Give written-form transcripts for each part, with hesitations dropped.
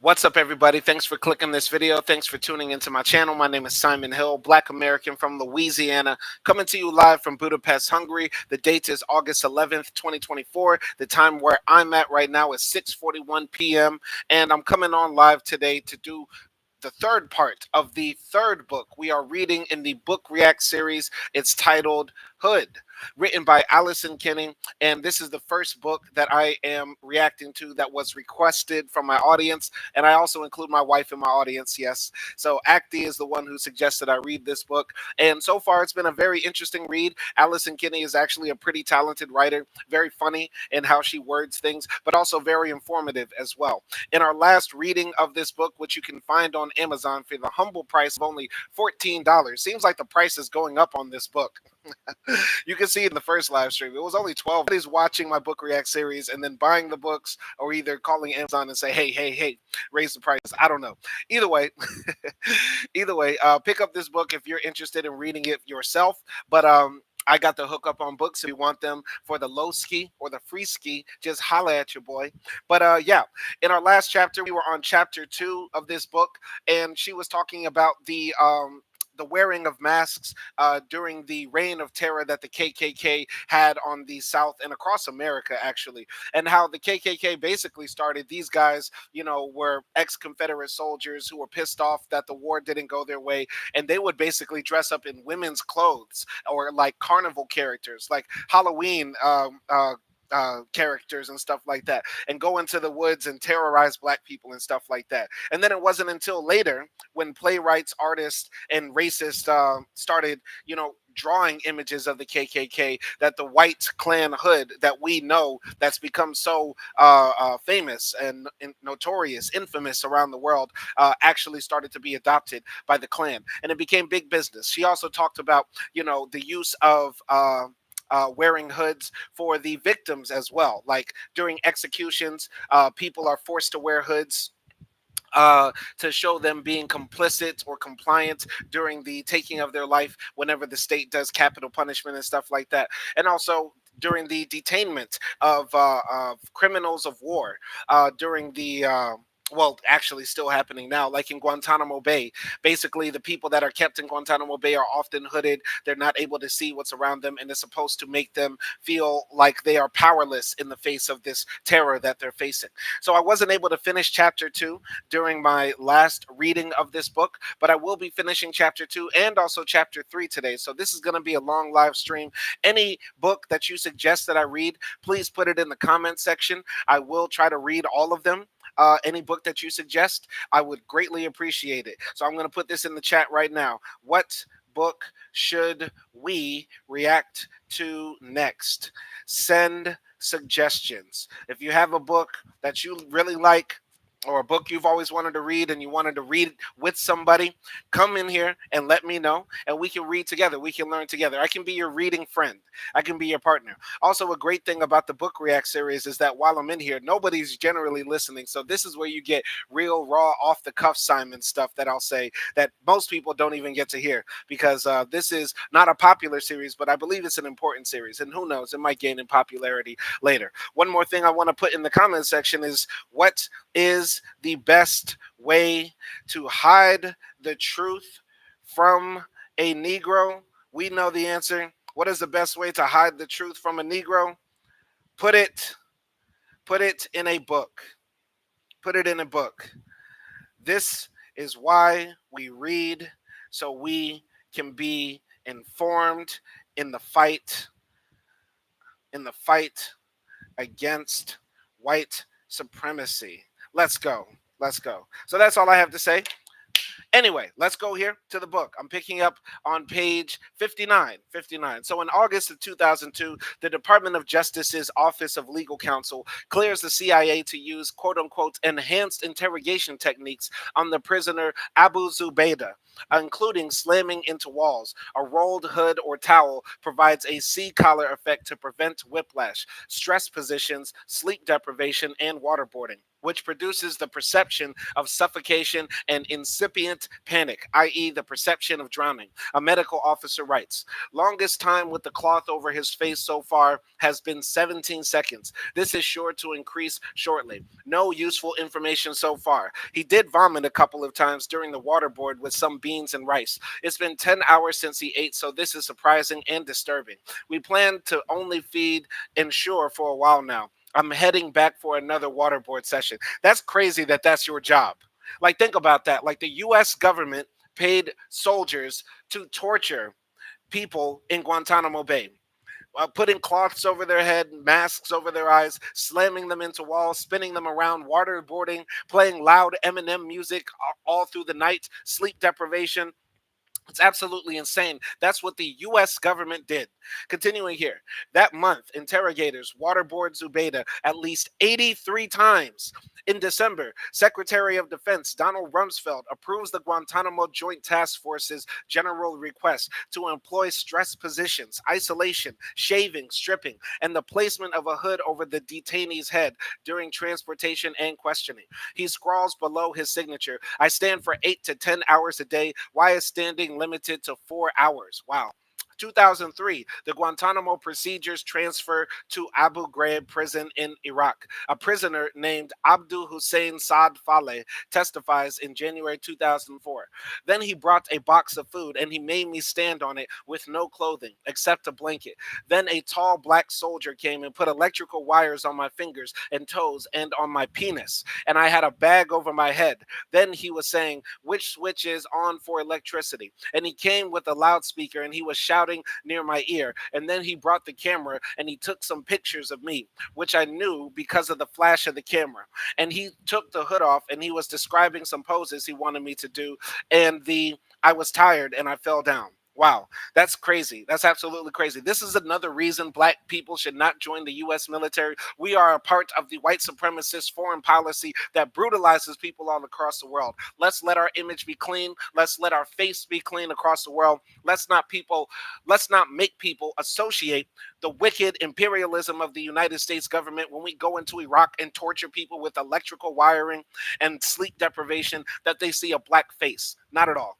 What's up, everybody? Thanks for clicking this video. Thanks for tuning into my channel. My name is Simon Hill, Black American from Louisiana, coming to you live from Budapest, Hungary. The date is August 11th, 2024. The time where I'm at right now is 6:41 p.m., and I'm coming on live today to do the third part of the third book we are reading in the Book React series. It's titled Hood, written by Allison Kinney, and this is the first book that I am reacting to that was requested from my audience, and I also include my wife in my audience, yes. So Acti is the one who suggested I read this book, and so far it's been a very interesting read. Allison Kinney is actually a pretty talented writer, very funny in how she words things, but also very informative as well. In our last reading of this book, which you can find on Amazon for the humble price of only $14. Seems like the price is going up on this book. You can see in the first live stream, it was only 12. Nobody's watching my Book React series and then buying the books or either calling Amazon and say, hey, raise the price. I don't know. Either way, pick up this book if you're interested in reading it yourself. But I got the hookup on books. If you want them for the low ski or the free ski, just holla at your boy. But yeah, in our last chapter, we were on chapter 2 of this book, and she was talking about the wearing of masks during the reign of terror that the KKK had on the South and across America, actually, and how the KKK basically started. These guys, were ex-Confederate soldiers who were pissed off that the war didn't go their way, and they would basically dress up in women's clothes or like carnival characters, like Halloween. Characters and stuff like that, and go into the woods and terrorize black people and stuff like that. And then it wasn't until later when playwrights, artists, and racists started, drawing images of the KKK, that the white Klan hood that we know that's become so famous and notorious, infamous around the world, actually started to be adopted by the Klan, and it became big business. She also talked about, the use of wearing hoods for the victims as well. Like during executions, people are forced to wear hoods to show them being complicit or compliant during the taking of their life whenever the state does capital punishment and stuff like that. And also during the detainment of criminals of war during the well, actually still happening now, like in Guantanamo Bay. Basically, the people that are kept in Guantanamo Bay are often hooded. They're not able to see what's around them, and it's supposed to make them feel like they are powerless in the face of this terror that they're facing. So I wasn't able to finish chapter 2 during my last reading of this book, but I will be finishing chapter 2 and also chapter 3 today. So this is going to be a long live stream. Any book that you suggest that I read, please put it in the comment section. I will try to read all of them. Any book that you suggest, I would greatly appreciate it. So I'm going to put this in the chat right now. What book should we react to next? Send suggestions. If you have a book that you really like, or a book you've always wanted to read and you wanted to read with somebody, come in here and let me know, and we can read together. We can learn together. I can be your reading friend. I can be your partner. Also, a great thing about the Book React series is that while I'm in here, nobody's generally listening. So this is where you get real, raw, off-the-cuff Simon stuff that I'll say that most people don't even get to hear, because this is not a popular series, but I believe it's an important series. And who knows, it might gain in popularity later. One more thing I want to put in the comment section is, what is the best way to hide the truth from a Negro? We know the answer. What is the best way to hide the truth from a Negro? Put it in a book. Put it in a book. This is why we read, so we can be informed in the fight against white supremacy. Let's go. Let's go. So that's all I have to say. Anyway, let's go here to the book. I'm picking up on page 59. So in August of 2002, the Department of Justice's Office of Legal Counsel clears the CIA to use quote-unquote enhanced interrogation techniques on the prisoner Abu Zubaydah, including slamming into walls. A rolled hood or towel provides a C-collar effect to prevent whiplash, stress positions, sleep deprivation, and waterboarding. which produces the perception of suffocation and incipient panic, i.e., the perception of drowning. A medical officer writes, longest time with the cloth over his face so far has been 17 seconds. This is sure to increase shortly. No useful information so far. He did vomit a couple of times during the waterboard with some beans and rice. It's been 10 hours since he ate, so this is surprising and disturbing. We plan to only feed Ensure for a while now. I'm heading back for another waterboard session. That's crazy that that's your job. Like, think about that. Like, the U.S. government paid soldiers to torture people in Guantanamo Bay. Putting cloths over their head, masks over their eyes, slamming them into walls, spinning them around, waterboarding, playing loud Eminem music all through the night, sleep deprivation. It's absolutely insane. That's what the U.S. government did. Continuing here, that month, interrogators waterboard Zubaydah at least 83 times. In December, Secretary of Defense Donald Rumsfeld approves the Guantanamo Joint Task Force's general request to employ stress positions, isolation, shaving, stripping, and the placement of a hood over the detainee's head during transportation and questioning. He scrawls below his signature, I stand for 8 to 10 hours a day. Why is standing limited to 4 hours? Wow. 2003, the Guantanamo procedures transfer to Abu Ghraib prison in Iraq. A prisoner named Abdul Hussein Saad Faleh testifies in January 2004. Then he brought a box of food and he made me stand on it with no clothing except a blanket. Then a tall black soldier came and put electrical wires on my fingers and toes and on my penis, and I had a bag over my head. Then he was saying, which switch is on for electricity? And he came with a loudspeaker and he was shouting near my ear. And then he brought the camera and he took some pictures of me, which I knew because of the flash of the camera. And he took the hood off and he was describing some poses he wanted me to do. And I was tired and I fell down. Wow, that's crazy. That's absolutely crazy. This is another reason black people should not join the U.S. military. We are a part of the white supremacist foreign policy that brutalizes people all across the world. Let's let our image be clean. Let's let our face be clean across the world. Let's not make people associate the wicked imperialism of the United States government when we go into Iraq and torture people with electrical wiring and sleep deprivation that they see a black face. Not at all.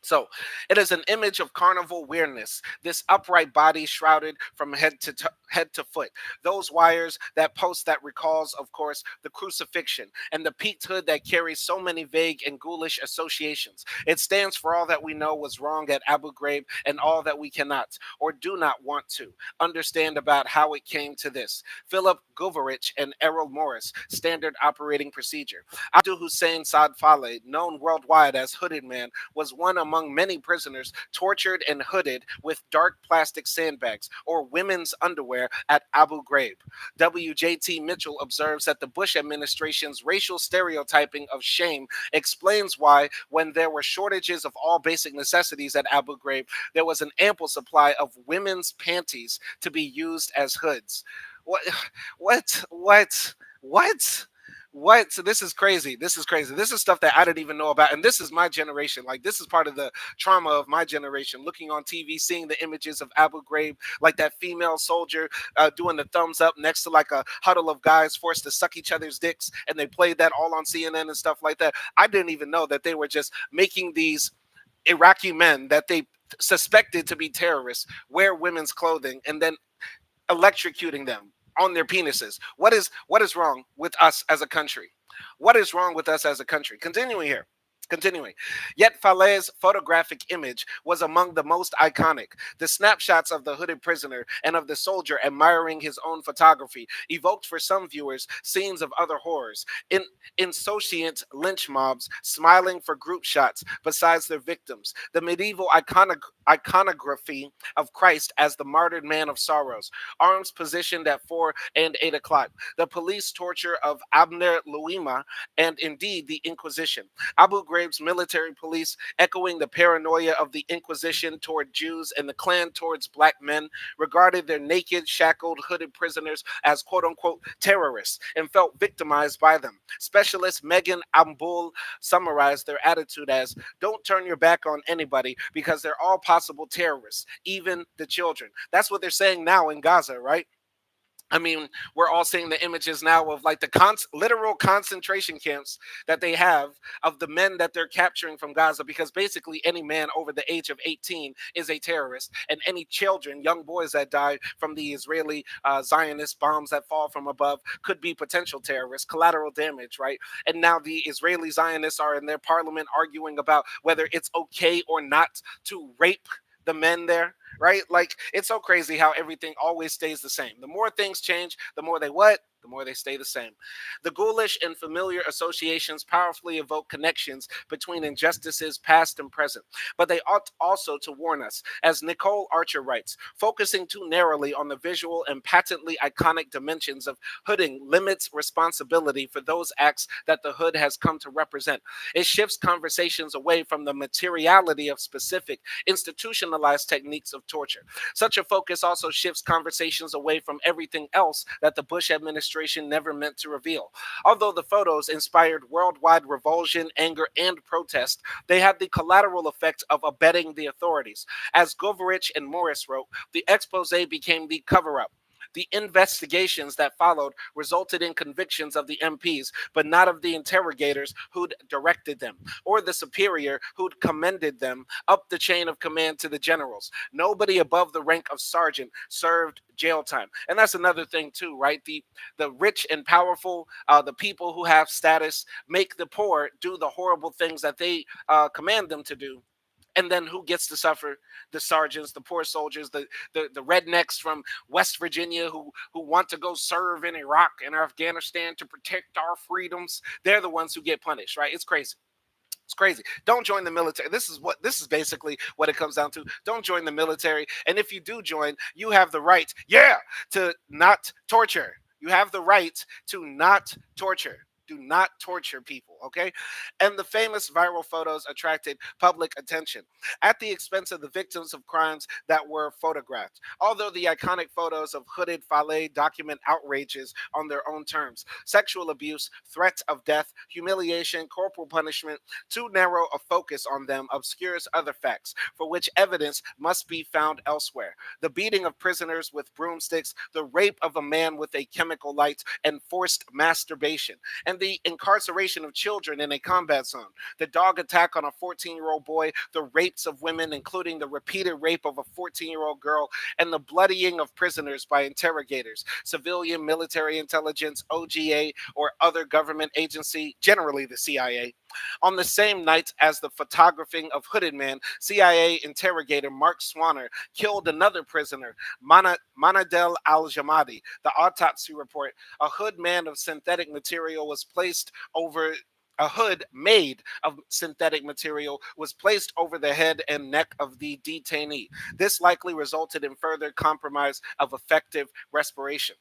So, it is an image of carnival weirdness. This upright body shrouded from head to foot. Those wires, that post that recalls, of course, the crucifixion, and the peaked hood that carries so many vague and ghoulish associations. It stands for all that we know was wrong at Abu Ghraib and all that we cannot, or do not want to, understand about how it came to this. Philip Govarich and Errol Morris, Standard Operating Procedure. Abdul Hussein Saad Faleh, known worldwide as Hooded Man, was one among many prisoners tortured and hooded with dark plastic sandbags or women's underwear at Abu Ghraib. WJT Mitchell observes that the Bush administration's racial stereotyping of shame explains why, when there were shortages of all basic necessities at Abu Ghraib, there was an ample supply of women's panties to be used as hoods. What? What? What? What? What? So this is crazy. This is crazy. This is stuff that I didn't even know about. And this is my generation. Like, this is part of the trauma of my generation. Looking on TV, seeing the images of Abu Ghraib, like that female soldier doing the thumbs up next to like a huddle of guys forced to suck each other's dicks. And they played that all on CNN and stuff like that. I didn't even know that they were just making these Iraqi men that they suspected to be terrorists wear women's clothing and then electrocuting them on their penises. What is wrong with us as a country? What is wrong with us as a country? Continuing here. Continuing. Yet Faleh's photographic image was among the most iconic. The snapshots of the hooded prisoner and of the soldier admiring his own photography evoked for some viewers scenes of other horrors. Insouciant lynch mobs smiling for group shots besides their victims. The medieval iconography of Christ as the martyred man of sorrows. Arms positioned at 4 and 8 o'clock. The police torture of Abner Louima and indeed the Inquisition. Abu Ghraib's military police, echoing the paranoia of the Inquisition toward Jews and the Klan towards black men, regarded their naked, shackled, hooded prisoners as quote unquote terrorists and felt victimized by them. Specialist Megan Ambul summarized their attitude as, don't turn your back on anybody because they're all possible terrorists, even the children. That's what they're saying now in Gaza, right? I mean, we're all seeing the images now of like the literal concentration camps that they have of the men that they're capturing from Gaza, because basically any man over the age of 18 is a terrorist, and any children, young boys that die from the Israeli Zionist bombs that fall from above could be potential terrorists, collateral damage, right? And now the Israeli Zionists are in their parliament arguing about whether it's okay or not to rape the men there, right? Like, it's so crazy how everything always stays the same. The more things change, the more they what? The more they stay the same. The ghoulish and familiar associations powerfully evoke connections between injustices past and present, but they ought also to warn us, as Nicole Archer writes, focusing too narrowly on the visual and patently iconic dimensions of hooding limits responsibility for those acts that the hood has come to represent. It shifts conversations away from the materiality of specific institutionalized techniques of torture. Such a focus also shifts conversations away from everything else that the Bush administration never meant to reveal. Although the photos inspired worldwide revulsion, anger, and protest, they had the collateral effect of abetting the authorities. As Govorich and Morris wrote, the expose became the cover up. The investigations that followed resulted in convictions of the MPs, but not of the interrogators who'd directed them, or the superior who'd commended them up the chain of command to the generals. Nobody above the rank of sergeant served jail time. And that's another thing too, right? The rich and powerful, the people who have status, make the poor do the horrible things that they command them to do. And then who gets to suffer? The sergeants, the poor soldiers, the rednecks from West Virginia who want to go serve in Iraq and Afghanistan to protect our freedoms. They're the ones who get punished, right? It's crazy. It's crazy. Don't join the military. This is basically what it comes down to. Don't join the military. And if you do join, you have the right, yeah, to not torture. You have the right to not torture. Do not torture people, okay? And the famous viral photos attracted public attention at the expense of the victims of crimes that were photographed. Although the iconic photos of hooded Faleh document outrages on their own terms, sexual abuse, threats of death, humiliation, corporal punishment, too narrow a focus on them obscures other facts, for which evidence must be found elsewhere. The beating of prisoners with broomsticks, the rape of a man with a chemical light, and forced masturbation, and the incarceration of children in a combat zone, the dog attack on a 14-year-old boy, the rapes of women, including the repeated rape of a 14-year-old girl, and the bloodying of prisoners by interrogators, civilian military intelligence, OGA, or other government agency, generally the CIA. On the same night as the photographing of Hooded Man, CIA interrogator Mark Swanner killed another prisoner, Manadel al-Jamadi. The autopsy report, a hood man of synthetic material was placed over a hood made of synthetic material was placed over the head and neck of the detainee. This likely resulted in further compromise of effective respiration.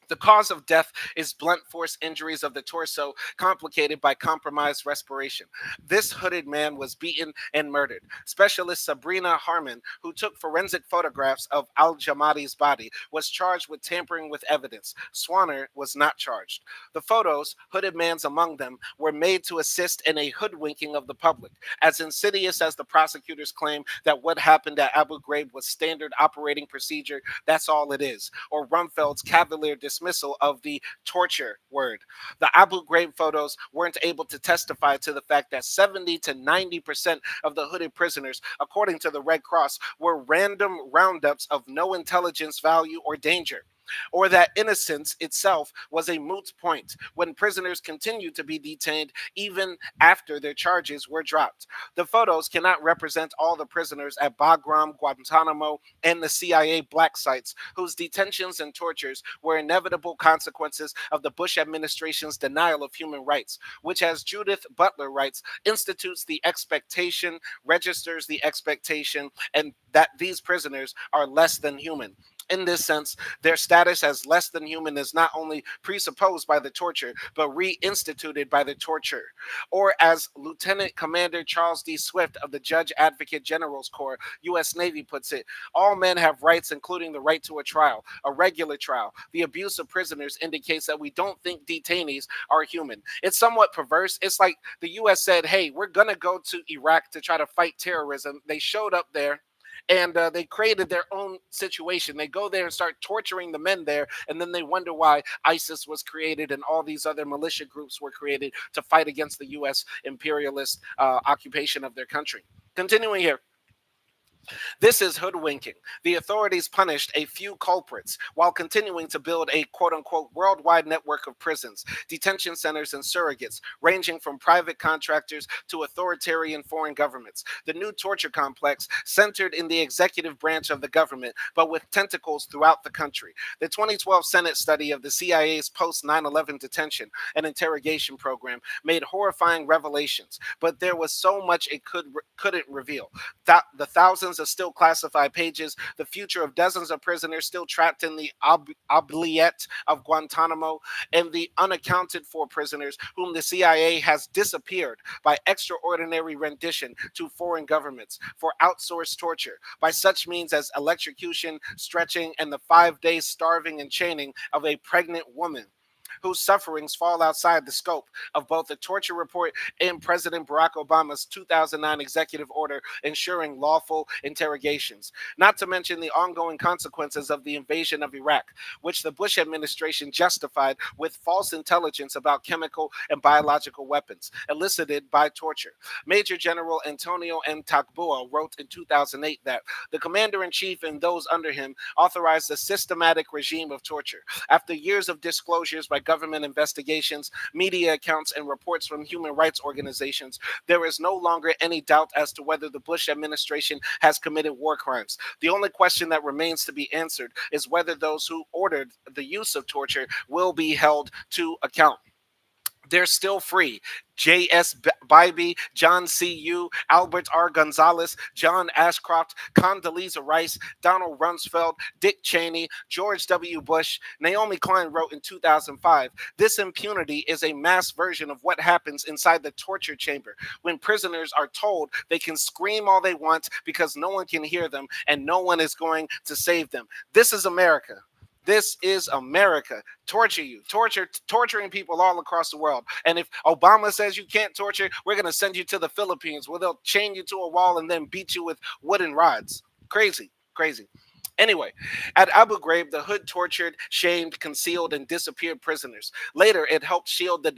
The cause of death is blunt force injuries of the torso complicated by compromised respiration. This hooded man was beaten and murdered. Specialist Sabrina Harmon, who took forensic photographs of Al Jamadi's body, was charged with tampering with evidence. Swanner was not charged. The photos, hooded man's among them, were made to assist in a hoodwinking of the public. As insidious as the prosecutors claim that what happened at Abu Ghraib was standard operating procedure, that's all it is. Or Rumfeld's cavalier dismissal of the torture word. The Abu Ghraib photos weren't able to testify to the fact that 70 to 90% of the hooded prisoners, according to the Red Cross, were random roundups of no intelligence value or danger, or that innocence itself was a moot point when prisoners continued to be detained even after their charges were dropped. The photos cannot represent all the prisoners at Bagram, Guantanamo, and the CIA black sites, whose detentions and tortures were inevitable consequences of the Bush administration's denial of human rights, which, as Judith Butler writes, institutes the expectation, registers the expectation, and that these prisoners are less than human. In this sense, their status as less than human is not only presupposed by the torture, but reinstituted by the torture. Or, as Lieutenant Commander Charles D. Swift of the Judge Advocate General's Corps, U.S. Navy, puts it, all men have rights, including the right to a trial, a regular trial. The abuse of prisoners indicates that we don't think detainees are human. It's somewhat perverse. It's like the U.S. said, hey, we're going to go to Iraq to try to fight terrorism. They showed up there, And they created their own situation. They go there and start torturing the men there, and then they wonder why ISIS was created and all these other militia groups were created to fight against the U.S. imperialist occupation of their country. Continuing here, this is hoodwinking. The authorities punished a few culprits while continuing to build a quote unquote worldwide network of prisons, detention centers, and surrogates, ranging from private contractors to authoritarian foreign governments. The new torture complex centered in the executive branch of the government, but with tentacles throughout the country. The 2012 Senate study of the CIA's post 9/11 detention and interrogation program made horrifying revelations, but there was so much it couldn't reveal. The thousands of still classified pages, the future of dozens of prisoners still trapped in the oubliette of Guantanamo, and the unaccounted for prisoners whom the CIA has disappeared by extraordinary rendition to foreign governments for outsourced torture by such means as electrocution, stretching, and the 5 days starving and chaining of a pregnant woman whose sufferings fall outside the scope of both the torture report and President Barack Obama's 2009 executive order ensuring lawful interrogations, not to mention the ongoing consequences of the invasion of Iraq, which the Bush administration justified with false intelligence about chemical and biological weapons elicited by torture. Major General Antonio M. Tagboa wrote in 2008 that the commander in chief and those under him authorized a systematic regime of torture. After years of disclosures by government investigations, media accounts, and reports from human rights organizations, there is no longer any doubt as to whether the Bush administration has committed war crimes. The only question that remains to be answered is whether those who ordered the use of torture will be held to account. They're still free. J.S. Bybee, John C.U., Albert R. Gonzalez, John Ashcroft, Condoleezza Rice, Donald Rumsfeld, Dick Cheney, George W. Bush. Naomi Klein wrote in 2005, this impunity is a mass version of what happens inside the torture chamber when prisoners are told they can scream all they want because no one can hear them and no one is going to save them. This is America. This is America. Torture you, torturing people all across the world. And if Obama says you can't torture, we're going to send you to the Philippines where they'll chain you to a wall and then beat you with wooden rods. Crazy, crazy. Anyway, at Abu Ghraib, the hood tortured, shamed, concealed, and disappeared prisoners. Later, it helped shield the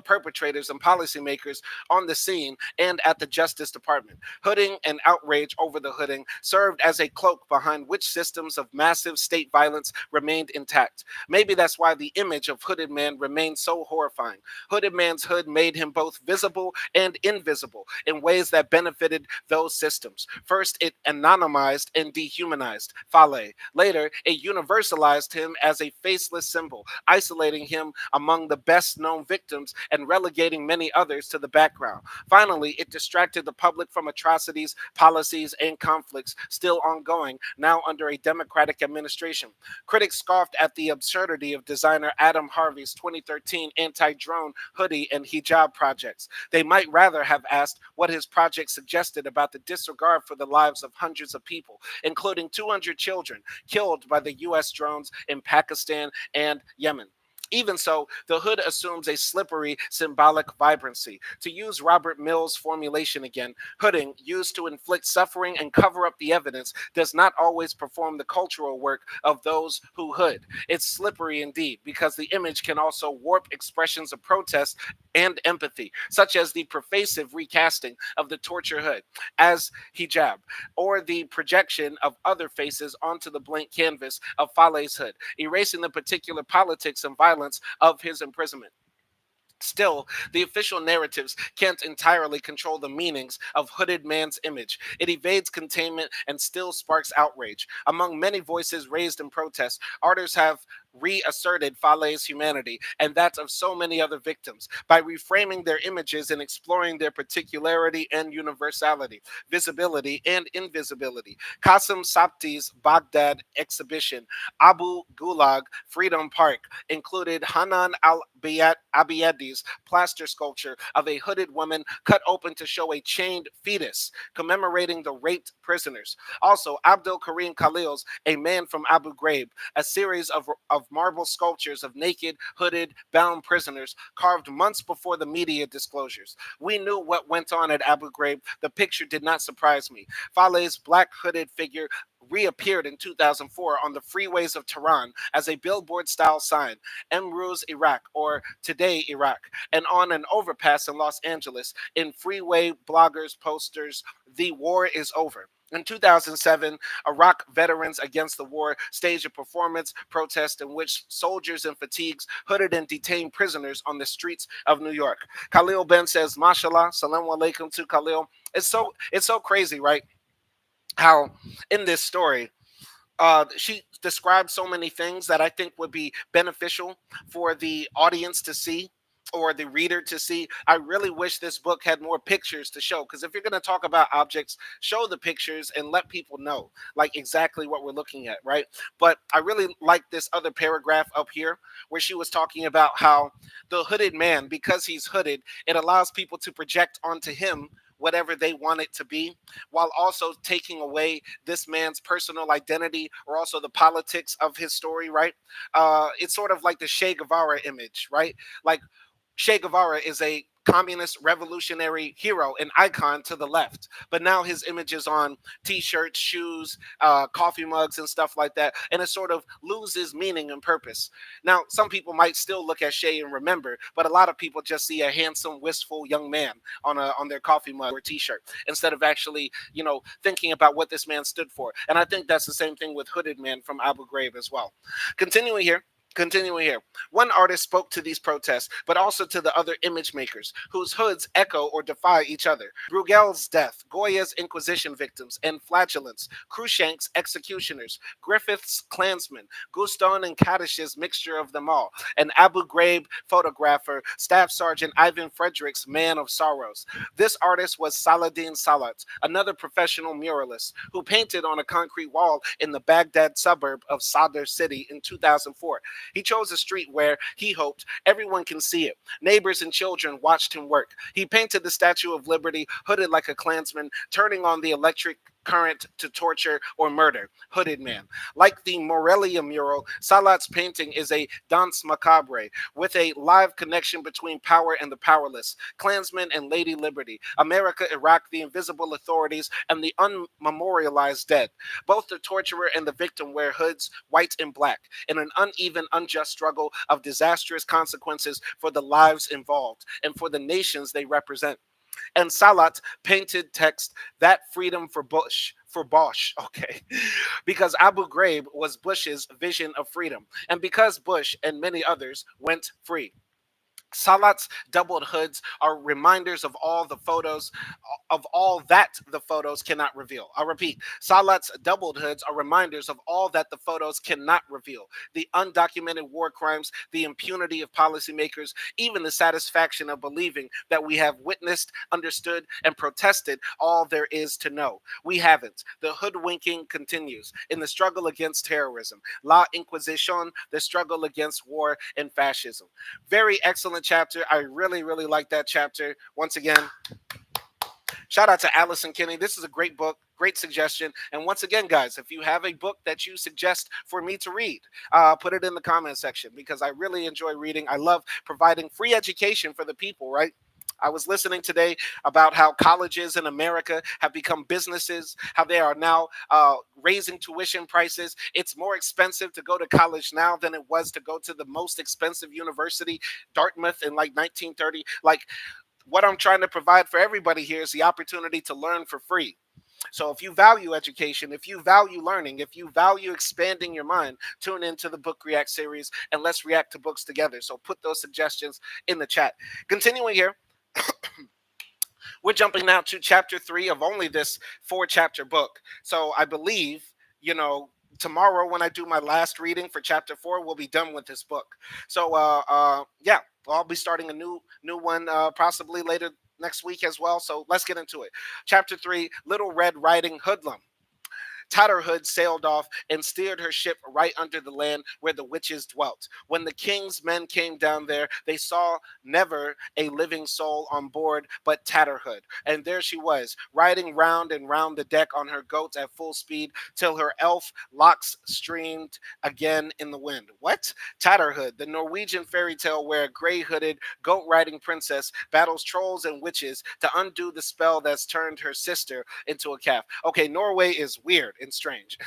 perpetrators and policymakers on the scene and at the Justice Department. Hooding and outrage over the hooding served as a cloak behind which systems of massive state violence remained intact. Maybe that's why the image of Hooded Man remains so horrifying. Hooded Man's hood made him both visible and invisible in ways that benefited those systems. First, it anonymized and dehumanized Fale. Later, it universalized him as a faceless symbol, isolating him among the best known victims and relegating many others to the background. Finally, it distracted the public from atrocities, policies, and conflicts still ongoing, now under a Democratic administration. Critics scoffed at the absurdity of designer Adam Harvey's 2013 anti-drone hoodie and hijab projects. They might rather have asked what his project suggested about the disregard for the lives of hundreds of people, including 200 children killed by the U.S. drones in Pakistan and Yemen. Even so, the hood assumes a slippery symbolic vibrancy. To use Robert Mill's formulation again, hooding, used to inflict suffering and cover up the evidence, does not always perform the cultural work of those who hood. It's slippery indeed, because the image can also warp expressions of protest and empathy, such as the pervasive recasting of the torture hood as hijab, or the projection of other faces onto the blank canvas of Fale's hood, erasing the particular politics and violence of his imprisonment. Still, the official narratives can't entirely control the meanings of Hooded Man's image. It evades containment and still sparks outrage. Among many voices raised in protest, artists have reasserted Fale's humanity and that of so many other victims by reframing their images and exploring their particularity and universality, visibility and invisibility. Qasim Sapti's Baghdad exhibition, Abu Gulag Freedom Park, included Hanan al-Abiyadi's plaster sculpture of a hooded woman cut open to show a chained fetus, commemorating the raped prisoners. Also, Abdul Karim Khalil's A Man from Abu Ghraib, a series of of marble sculptures of naked, hooded, bound prisoners carved months before the media disclosures. We knew what went on at Abu Ghraib. The picture did not surprise me. Fale's black hooded figure reappeared in 2004 on the freeways of Tehran as a billboard style sign, Emruz Iraq or Today Iraq, and on an overpass in Los Angeles in freeway bloggers' posters, The War is Over. In 2007, Iraq Veterans Against the War staged a performance protest in which soldiers in fatigues hooded and detained prisoners on the streets of New York. Khalil Ben says, "Mashallah, salam alaikum to Khalil." It's so crazy, right? How in this story she described so many things that I think would be beneficial for the audience to see or the reader to see. I really wish this book had more pictures to show, because if you're going to talk about objects, show the pictures and let people know like exactly what we're looking at, right? But I really like this other paragraph up here where she was talking about how the hooded man, because he's hooded, it allows people to project onto him whatever they want it to be, while also taking away this man's personal identity or also the politics of his story, right? It's sort of like the Che Guevara image, right? Like Che Guevara is a communist revolutionary hero, an icon to the left. But now his image is on t-shirts, shoes, coffee mugs, and stuff like that. And it sort of loses meaning and purpose. Now, some people might still look at Che and remember, but a lot of people just see a handsome, wistful young man on their coffee mug or t-shirt instead of actually, thinking about what this man stood for. And I think that's the same thing with Hooded Man from Abu Ghraib as well. Continuing here. Continuing here, one artist spoke to these protests, but also to the other image makers, whose hoods echo or defy each other. Bruegel's death, Goya's Inquisition victims and flagellants, Cruikshank's executioners, Griffith's Klansmen, Guston and Kaddish's mixture of them all, and Abu Ghraib photographer, Staff Sergeant Ivan Frederick's Man of Sorrows. This artist was Saladin Salat, another professional muralist, who painted on a concrete wall in the Baghdad suburb of Sadr City in 2004. He chose a street where, he hoped, everyone can see it. Neighbors and children watched him work. He painted the Statue of Liberty, hooded like a Klansman, turning on the electric current to torture or murder. Hooded Man. Like the Morelia mural, Salat's painting is a danse macabre with a live connection between power and the powerless, Klansmen and Lady Liberty, America, Iraq, the invisible authorities, and the unmemorialized dead. Both the torturer and the victim wear hoods, white and black, in an uneven, unjust struggle of disastrous consequences for the lives involved and for the nations they represent. And Salat painted text, that freedom for Bush, for Bosch, okay, because Abu Ghraib was Bush's vision of freedom, and because Bush and many others went free. Salat's doubled hoods are reminders of all that the photos cannot reveal. I'll repeat, Salat's doubled hoods are reminders of all that the photos cannot reveal. The undocumented war crimes, the impunity of policymakers, even the satisfaction of believing that we have witnessed, understood, and protested all there is to know. We haven't. The hoodwinking continues in the struggle against terrorism. La Inquisition, the struggle against war and fascism. Very excellent chapter. I really, really like that chapter. Once again, shout out to Allison Kinney. This is a great book, great suggestion. And once again, guys, if you have a book that you suggest for me to read, put it in the comment section because I really enjoy reading. I love providing free education for the people, right? I was listening today about how colleges in America have become businesses, how they are now raising tuition prices. It's more expensive to go to college now than it was to go to the most expensive university, Dartmouth, in like 1930. Like, what I'm trying to provide for everybody here is the opportunity to learn for free. So if you value education, if you value learning, if you value expanding your mind, tune into the Book React series and let's react to books together. So put those suggestions in the chat. Continuing here, we're jumping now to chapter 3 of only this 4-chapter book. So I believe, tomorrow when I do my last reading for chapter 4, we'll be done with this book. So yeah, I'll be starting a new one possibly later next week as well. So let's get into it. Chapter 3, Little Red Riding Hoodlum. Tatterhood sailed off and steered her ship right under the land where the witches dwelt. When the king's men came down there, they saw never a living soul on board but Tatterhood. And there she was, riding round and round the deck on her goats at full speed till her elf locks streamed again in the wind. What? Tatterhood, the Norwegian fairy tale where a gray hooded, goat riding princess battles trolls and witches to undo the spell that's turned her sister into a calf. Okay, Norway is weird and strange.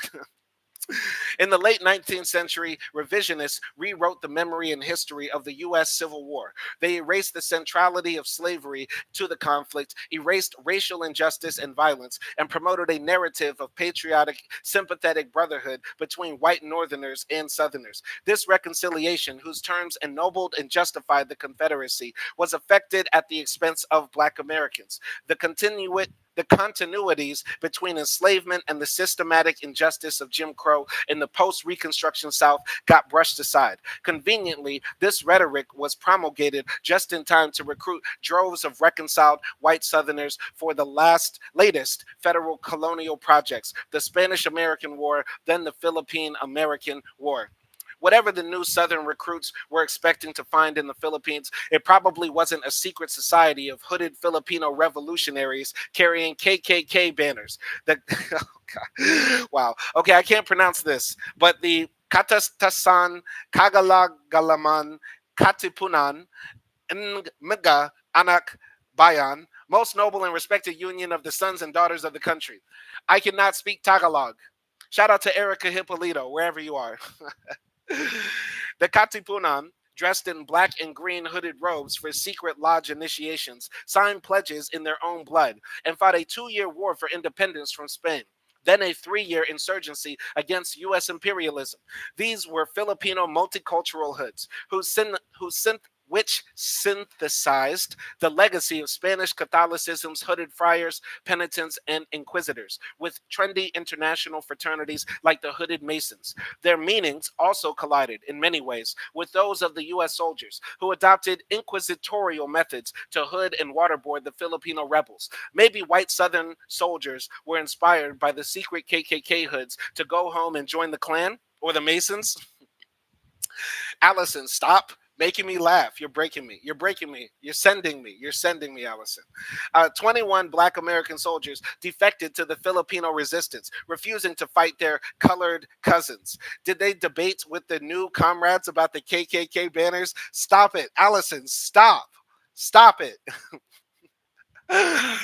In the late 19th century, revisionists rewrote the memory and history of the U.S. Civil War. They erased the centrality of slavery to the conflict, erased racial injustice and violence, and promoted a narrative of patriotic, sympathetic brotherhood between white Northerners and Southerners. This reconciliation, whose terms ennobled and justified the Confederacy, was effected at the expense of Black Americans. The continuities between enslavement and the systematic injustice of Jim Crow in the post Reconstruction South got brushed aside. Conveniently, this rhetoric was promulgated just in time to recruit droves of reconciled white Southerners for the latest federal colonial projects, the Spanish American War, then the Philippine American War. Whatever the new Southern recruits were expecting to find in the Philippines, it probably wasn't a secret society of hooded Filipino revolutionaries carrying KKK banners. The, oh God. Wow. Okay, I can't pronounce this, but the Katastasan Kagalagalaman Katipunan Mga Anak Bayan, most noble and respected union of the sons and daughters of the country. I cannot speak Tagalog. Shout out to Erica Hippolito, wherever you are. The Katipunan, dressed in black and green hooded robes for secret lodge initiations, signed pledges in their own blood, and fought a 2-year war for independence from Spain. Then a 3-year insurgency against U.S. imperialism. These were Filipino multicultural hoods which synthesized the legacy of Spanish Catholicism's hooded friars, penitents, and inquisitors, with trendy international fraternities like the Hooded Masons. Their meanings also collided in many ways with those of the U.S. soldiers, who adopted inquisitorial methods to hood and waterboard the Filipino rebels. Maybe white Southern soldiers were inspired by the secret KKK hoods to go home and join the Klan or the Masons. Allison, stop making me laugh. You're breaking me. You're breaking me. You're sending me. You're sending me, Allison. 21 Black American soldiers defected to the Filipino resistance, refusing to fight their colored cousins. Did they debate with the new comrades about the KKK banners? Stop it. Allison, stop. Stop it.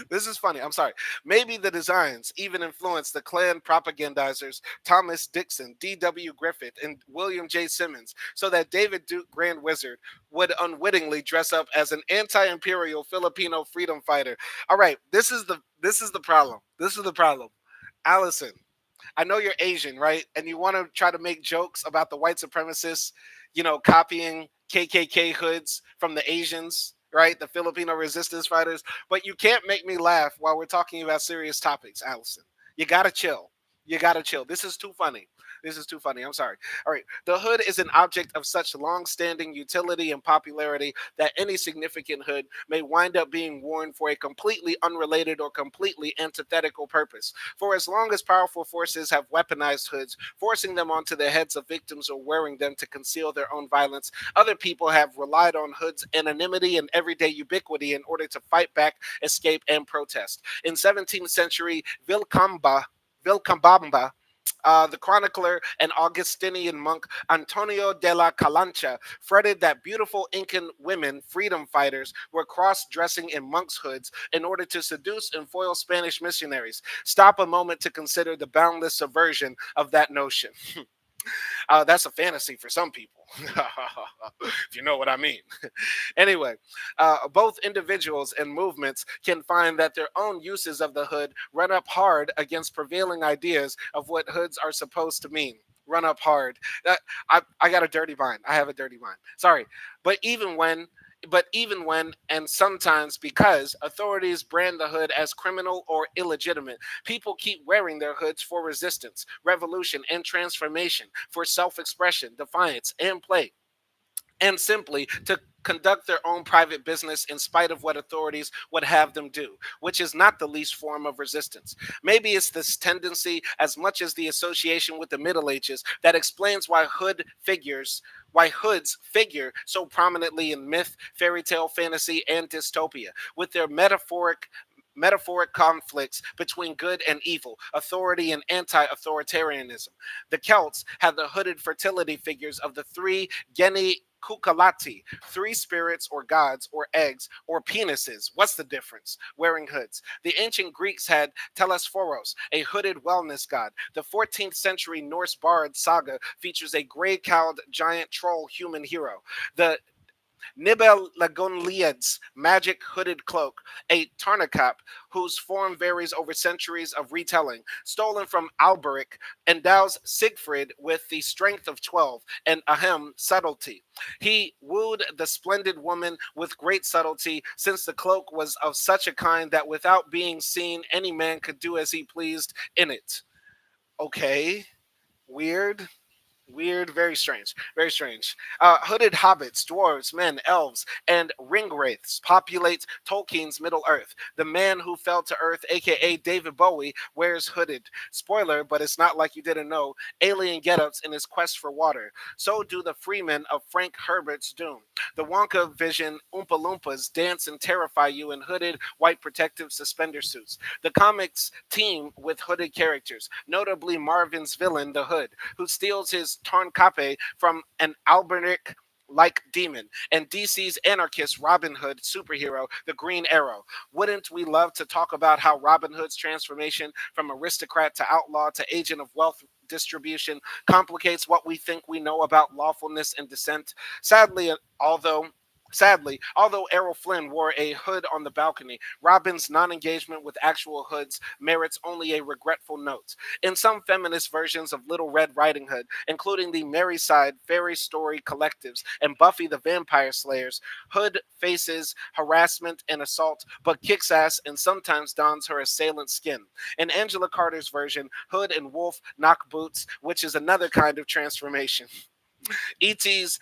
This is funny. I'm sorry. Maybe the designs even influenced the Klan propagandizers Thomas Dixon, D.W. Griffith, and William J. Simmons, so that David Duke Grand Wizard would unwittingly dress up as an anti-imperial Filipino freedom fighter. All right, this is the problem. This is the problem. Allison, I know you're Asian, right? And you want to try to make jokes about the white supremacists, copying KKK hoods from the Asians, right? The Filipino resistance fighters. But you can't make me laugh while we're talking about serious topics, Allison. You gotta chill. You gotta chill. This is too funny. This is too funny. I'm sorry. All right. The hood is an object of such long-standing utility and popularity that any significant hood may wind up being worn for a completely unrelated or completely antithetical purpose. For as long as powerful forces have weaponized hoods, forcing them onto the heads of victims or wearing them to conceal their own violence, other people have relied on hoods' anonymity and everyday ubiquity in order to fight back, escape, and protest. In 17th century Vilcabamba, the chronicler and Augustinian monk Antonio de la Calancha fretted that beautiful Incan women, freedom fighters, were cross dressing in monks' hoods in order to seduce and foil Spanish missionaries. Stop a moment to consider the boundless subversion of that notion. That's a fantasy for some people, if you know what I mean. Anyway, both individuals and movements can find that their own uses of the hood run up hard against prevailing ideas of what hoods are supposed to mean. Run up hard. I got a dirty mind. I have a dirty mind. Sorry, but even when and sometimes because authorities brand the hood as criminal or illegitimate, people keep wearing their hoods for resistance, revolution, and transformation, for self-expression, defiance, and play, and simply to conduct their own private business in spite of what authorities would have them do, which is not the least form of resistance. Maybe it's this tendency, as much as the association with the Middle Ages, that explains why hoods figure so prominently in myth, fairy tale, fantasy, and dystopia, with their metaphoric conflicts between good and evil, authority and anti authoritarianism. The Celts had the hooded fertility figures of the three Geni Kukalati, three spirits or gods or eggs or penises. What's the difference? Wearing hoods. The ancient Greeks had Telesphorus, a hooded wellness god. The 14th century Norse bard saga features a gray cowled giant troll human hero. The Nibelungenlied's magic hooded cloak, a tarnakap whose form varies over centuries of retelling, stolen from Alberic, endows Siegfried with the strength of 12 and ahem subtlety. He wooed the splendid woman with great subtlety, since the cloak was of such a kind that without being seen, any man could do as he pleased in it. Okay, weird. Weird, very strange, very strange. Hooded hobbits, dwarves, men, elves, and ringwraiths populate Tolkien's Middle Earth. The man who fell to Earth, aka David Bowie, wears hooded. Spoiler, but it's not like you didn't know. Alien get-ups in his quest for water. So do the freemen of Frank Herbert's Doom. The Wonka Vision Oompa Loompas dance and terrify you in hooded, white protective suspender suits. The comics team with hooded characters, notably Marvin's villain, the Hood, who steals his Tarnkappe from an Alberic like demon, and DC's anarchist Robin Hood superhero, the Green Arrow. Wouldn't we love to talk about how Robin Hood's transformation from aristocrat to outlaw to agent of wealth distribution complicates what we think we know about lawfulness and dissent? Although Errol Flynn wore a hood on the balcony, Robin's non engagement with actual hoods merits only a regretful note. In some feminist versions of Little Red Riding Hood, including the Maryside Fairy Story Collectives and Buffy the Vampire Slayers, Hood faces harassment and assault, but kicks ass and sometimes dons her assailant's skin. In Angela Carter's version, Hood and Wolf knock boots, which is another kind of transformation. E.T.'s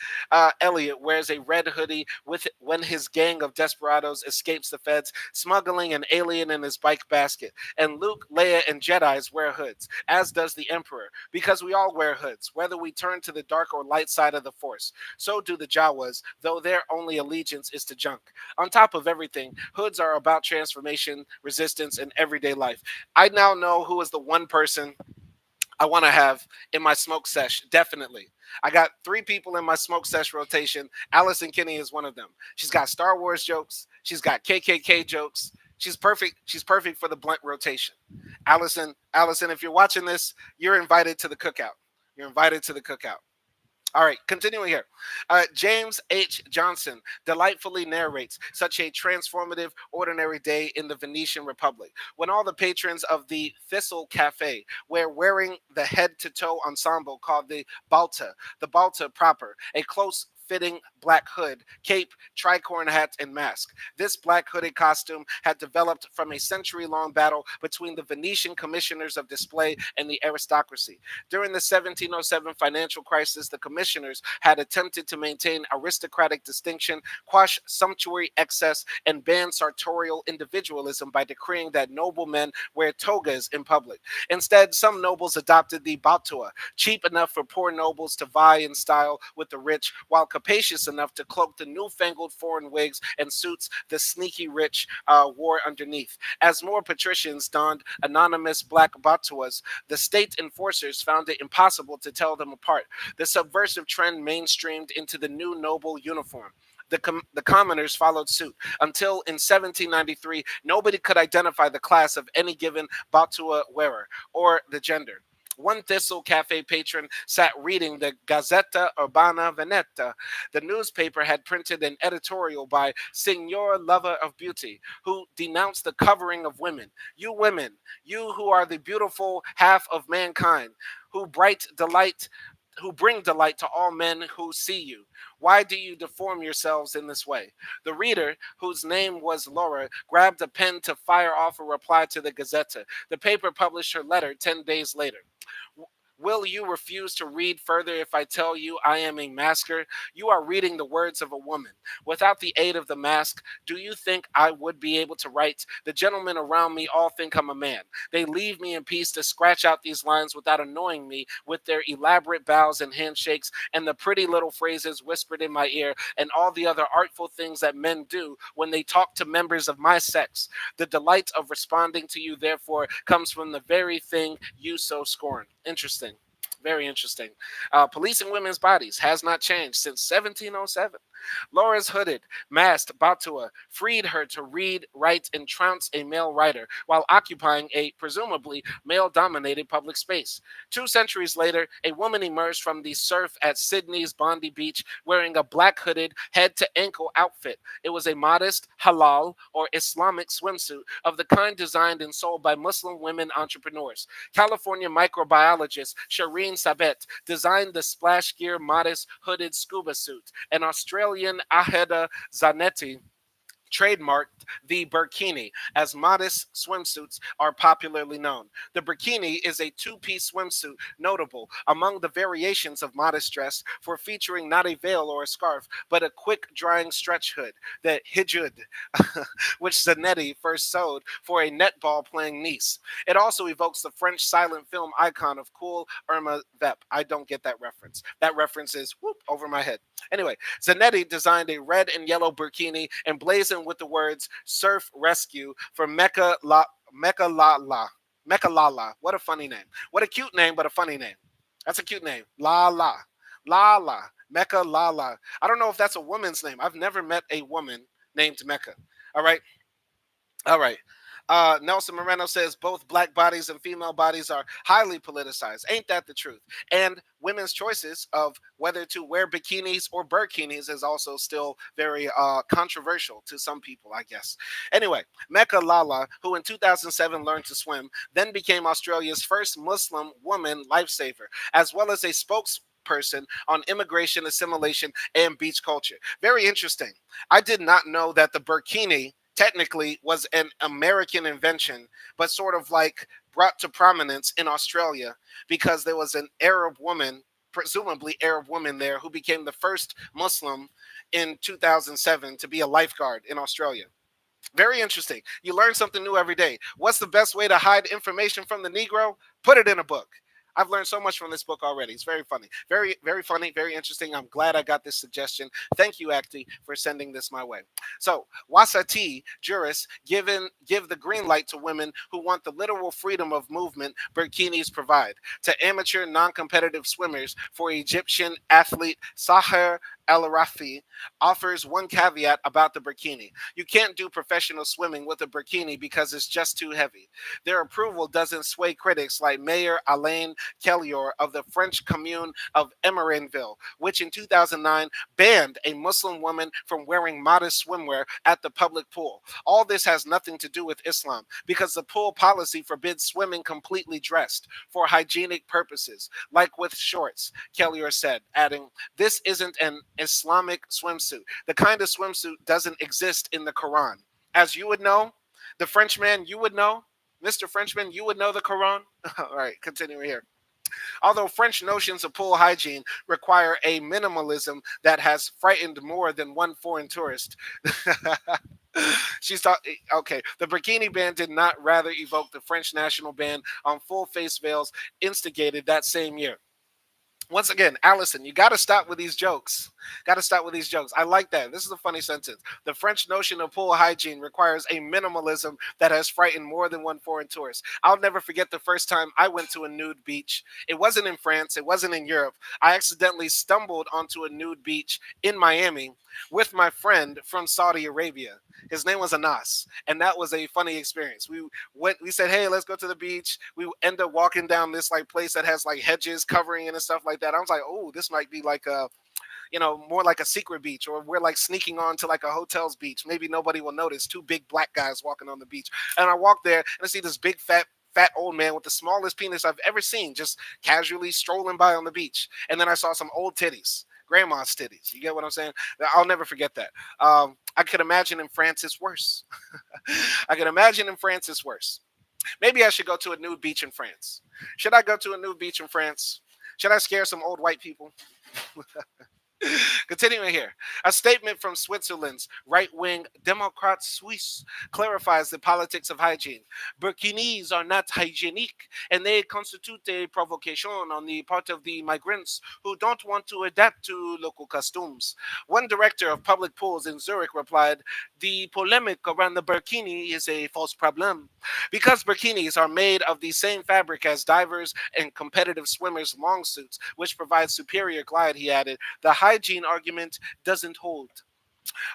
Elliot wears a red hoodie with when his gang of desperados escapes the feds, smuggling an alien in his bike basket. And Luke, Leia, and Jedi's wear hoods, as does the Emperor, because we all wear hoods, whether we turn to the dark or light side of the Force. So do the Jawas, though their only allegiance is to junk. On top of everything, hoods are about transformation, resistance, and everyday life. I now know who is the one person I want to have in my smoke sesh, definitely. I got three people in my smoke sesh rotation. Allison Kinney is one of them. She's got Star Wars jokes. She's got KKK jokes. She's perfect. She's perfect for the blunt rotation. Allison, if you're watching this, you're invited to the cookout. You're invited to the cookout. All right, continuing here. James H. Johnson delightfully narrates such a transformative, ordinary day in the Venetian Republic, when all the patrons of the Thistle Cafe were wearing the head to toe ensemble called the Balta proper, a close fitting black hood, cape, tricorn hat, and mask. This black hooded costume had developed from a century long battle between the Venetian commissioners of display and the aristocracy. During the 1707 financial crisis, the commissioners had attempted to maintain aristocratic distinction, quash sumptuary excess, and ban sartorial individualism by decreeing that noblemen wear togas in public. Instead, some nobles adopted the batua, cheap enough for poor nobles to vie in style with the rich, while capacious enough to cloak the newfangled foreign wigs and suits the sneaky rich wore underneath. As more patricians donned anonymous black batuas, the state enforcers found it impossible to tell them apart. The subversive trend mainstreamed into the new noble uniform. The commoners followed suit until in 1793 nobody could identify the class of any given batua wearer or the gender. One Thistle Cafe patron sat reading the Gazzetta Urbana Veneta. The newspaper had printed an editorial by Signor Lover of Beauty, who denounced the covering of women, you who are the beautiful half of mankind, who bright delight who bring delight to all men who see you. Why do you deform yourselves in this way? The reader, whose name was Laura, grabbed a pen to fire off a reply to the Gazetta. The paper published her letter 10 days later. Will you refuse to read further if I tell you I am a masker? You are reading the words of a woman. Without the aid of the mask, do you think I would be able to write? The gentlemen around me all think I'm a man. They leave me in peace to scratch out these lines without annoying me with their elaborate bows and handshakes and the pretty little phrases whispered in my ear and all the other artful things that men do when they talk to members of my sex. The delight of responding to you, therefore, comes from the very thing you so scorn. Interesting. Very interesting. Policing women's bodies has not changed since 1707. Laura's hooded, masked Batua freed her to read, write, and trounce a male writer while occupying a presumably male dominated public space. 2 centuries later, a woman emerged from the surf at Sydney's Bondi Beach wearing a black hooded, head to ankle outfit. It was a modest, halal, or Islamic swimsuit of the kind designed and sold by Muslim women entrepreneurs. California microbiologist Shireen Sabet designed the splash gear modest hooded scuba suit. An Australian Aheda Zanetti trademarked the burkini, as modest swimsuits are popularly known. The burkini is a two-piece swimsuit notable among the variations of modest dress for featuring not a veil or a scarf, but a quick drying stretch hood, the hijud, which Zanetti first sewed for a netball playing niece. It also evokes the French silent film icon of cool Irma Vep. I don't get that reference. That reference is whoop over my head. Anyway, Zanetti designed a red and yellow burkini emblazoned with the words "Surf Rescue" for Mecca La La. Mecca La La. What a funny name. What a cute name, but a funny name. That's a cute name. La La. La La. Mecca La La. I don't know if that's a woman's name. I've never met a woman named Mecca. All right. All right. Nelson Moreno says both black bodies and female bodies are highly politicized. Ain't that the truth? And women's choices of whether to wear bikinis or burkinis is also still very controversial to some people, I guess. Anyway, Mecca Lala, who in 2007 learned to swim, then became Australia's first Muslim woman lifesaver, as well as a spokesperson on immigration, assimilation, and beach culture. Very interesting. I did not know that the burkini technically was an American invention, but sort of like brought to prominence in Australia because there was an Arab woman, presumably Arab woman there, who became the first Muslim in 2007 to be a lifeguard in Australia. Very interesting. You learn something new every day. What's the best way to hide information from the Negro? Put it in a book. I've learned so much from this book already. It's very funny. Very, very funny, very interesting. I'm glad I got this suggestion. Thank you, Acti, for sending this my way. So, Wasati jurists give the green light to women who want the literal freedom of movement burkinis provide. To amateur non-competitive swimmers for Egyptian athlete Sahar El Rafi offers one caveat about the burkini. You can't do professional swimming with a burkini because it's just too heavy. Their approval doesn't sway critics like Mayor Alain Kellior of the French commune of Emerenville, which in 2009 banned a Muslim woman from wearing modest swimwear at the public pool. All this has nothing to do with Islam because the pool policy forbids swimming completely dressed for hygienic purposes, like with shorts, Kellior said, adding, "This isn't an Islamic swimsuit. The kind of swimsuit doesn't exist in the Quran. As you would know, the Frenchman, you would know, Mr. Frenchman, you would know the Quran." All right, continuing here. Although French notions of pool hygiene require a minimalism that has frightened more than one foreign tourist. She's talking. Okay, the bikini ban did not rather evoke the French national ban on full face veils instigated that same year. Once again, Allison, you got to stop with these jokes. Got to stop with these jokes. I like that. This is a funny sentence. The French notion of pool hygiene requires a minimalism that has frightened more than one foreign tourist. I'll never forget the first time I went to a nude beach. It wasn't in France. It wasn't in Europe. I accidentally stumbled onto a nude beach in Miami with my friend from Saudi Arabia. His name was Anas, and that was a funny experience. We said, "Hey, let's go to the beach." We end up walking down this like place that has like hedges covering it and stuff like that. I was like, "Oh, this might be like a more like a secret beach, or we're like sneaking on to like a hotel's beach. Maybe nobody will notice two big black guys walking on the beach." And I walk there and I see this big fat old man with the smallest penis I've ever seen just casually strolling by on the beach. And then I saw some old titties, grandma's titties. You get what I'm saying? I'll never forget that. I could imagine in France it's worse. I could imagine in France it's worse. Maybe I should go to a nude beach in France. Should I go to a nude beach in France? Should I scare some old white people? Continuing here, a statement from Switzerland's right wing Democrat Suisse clarifies the politics of hygiene. Burkinis are not hygienic, and they constitute a provocation on the part of the migrants who don't want to adapt to local customs. One director of public pools in Zurich replied, the polemic around the burkini is a false problem. Because burkinis are made of the same fabric as divers and competitive swimmers' long suits, which provide superior glide, he added, the hygiene argument doesn't hold.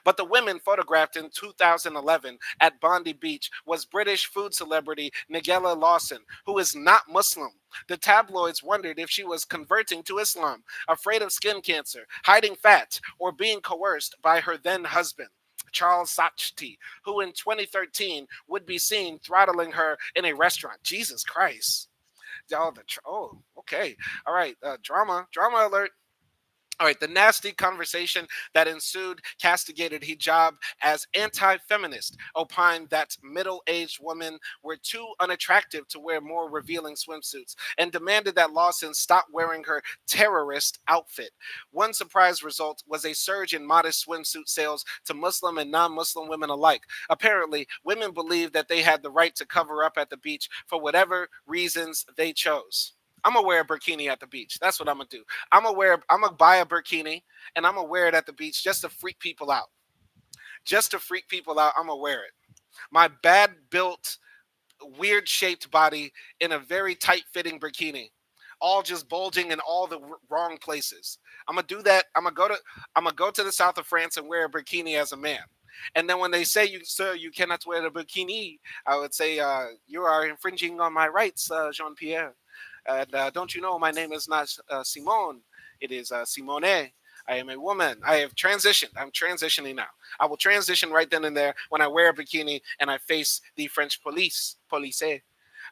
But the women photographed in 2011 at Bondi Beach was British food celebrity Nigella Lawson, who is not Muslim. The tabloids wondered if she was converting to Islam, afraid of skin cancer, hiding fat, or being coerced by her then husband. Charles Sachti, who in 2013 would be seen throttling her in a restaurant. Jesus Christ. Okay. All right. Drama alert. All right, the nasty conversation that ensued castigated hijab as anti feminist, opined that middle aged women were too unattractive to wear more revealing swimsuits, and demanded that Lawson stop wearing her terrorist outfit. One surprise result was a surge in modest swimsuit sales to Muslim and non Muslim women alike. Apparently, women believed that they had the right to cover up at the beach for whatever reasons they chose. I'm gonna wear a bikini at the beach. That's what I'm gonna do. I'm gonna buy a bikini and I'm gonna wear it at the beach just to freak people out. Just to freak people out, I'm gonna wear it. My bad built, weird shaped body in a very tight fitting bikini, all just bulging in all the wrong places. I'm gonna do that. I'm gonna go to the south of France and wear a bikini as a man. And then when they say, "You, sir, you cannot wear a bikini," I would say, "You are infringing on my rights, Jean Pierre. And don't you know my name is not Simone? It is Simone. I am a woman. I have transitioned. I'm transitioning now. I will transition right then and there when I wear a bikini and I face the French police.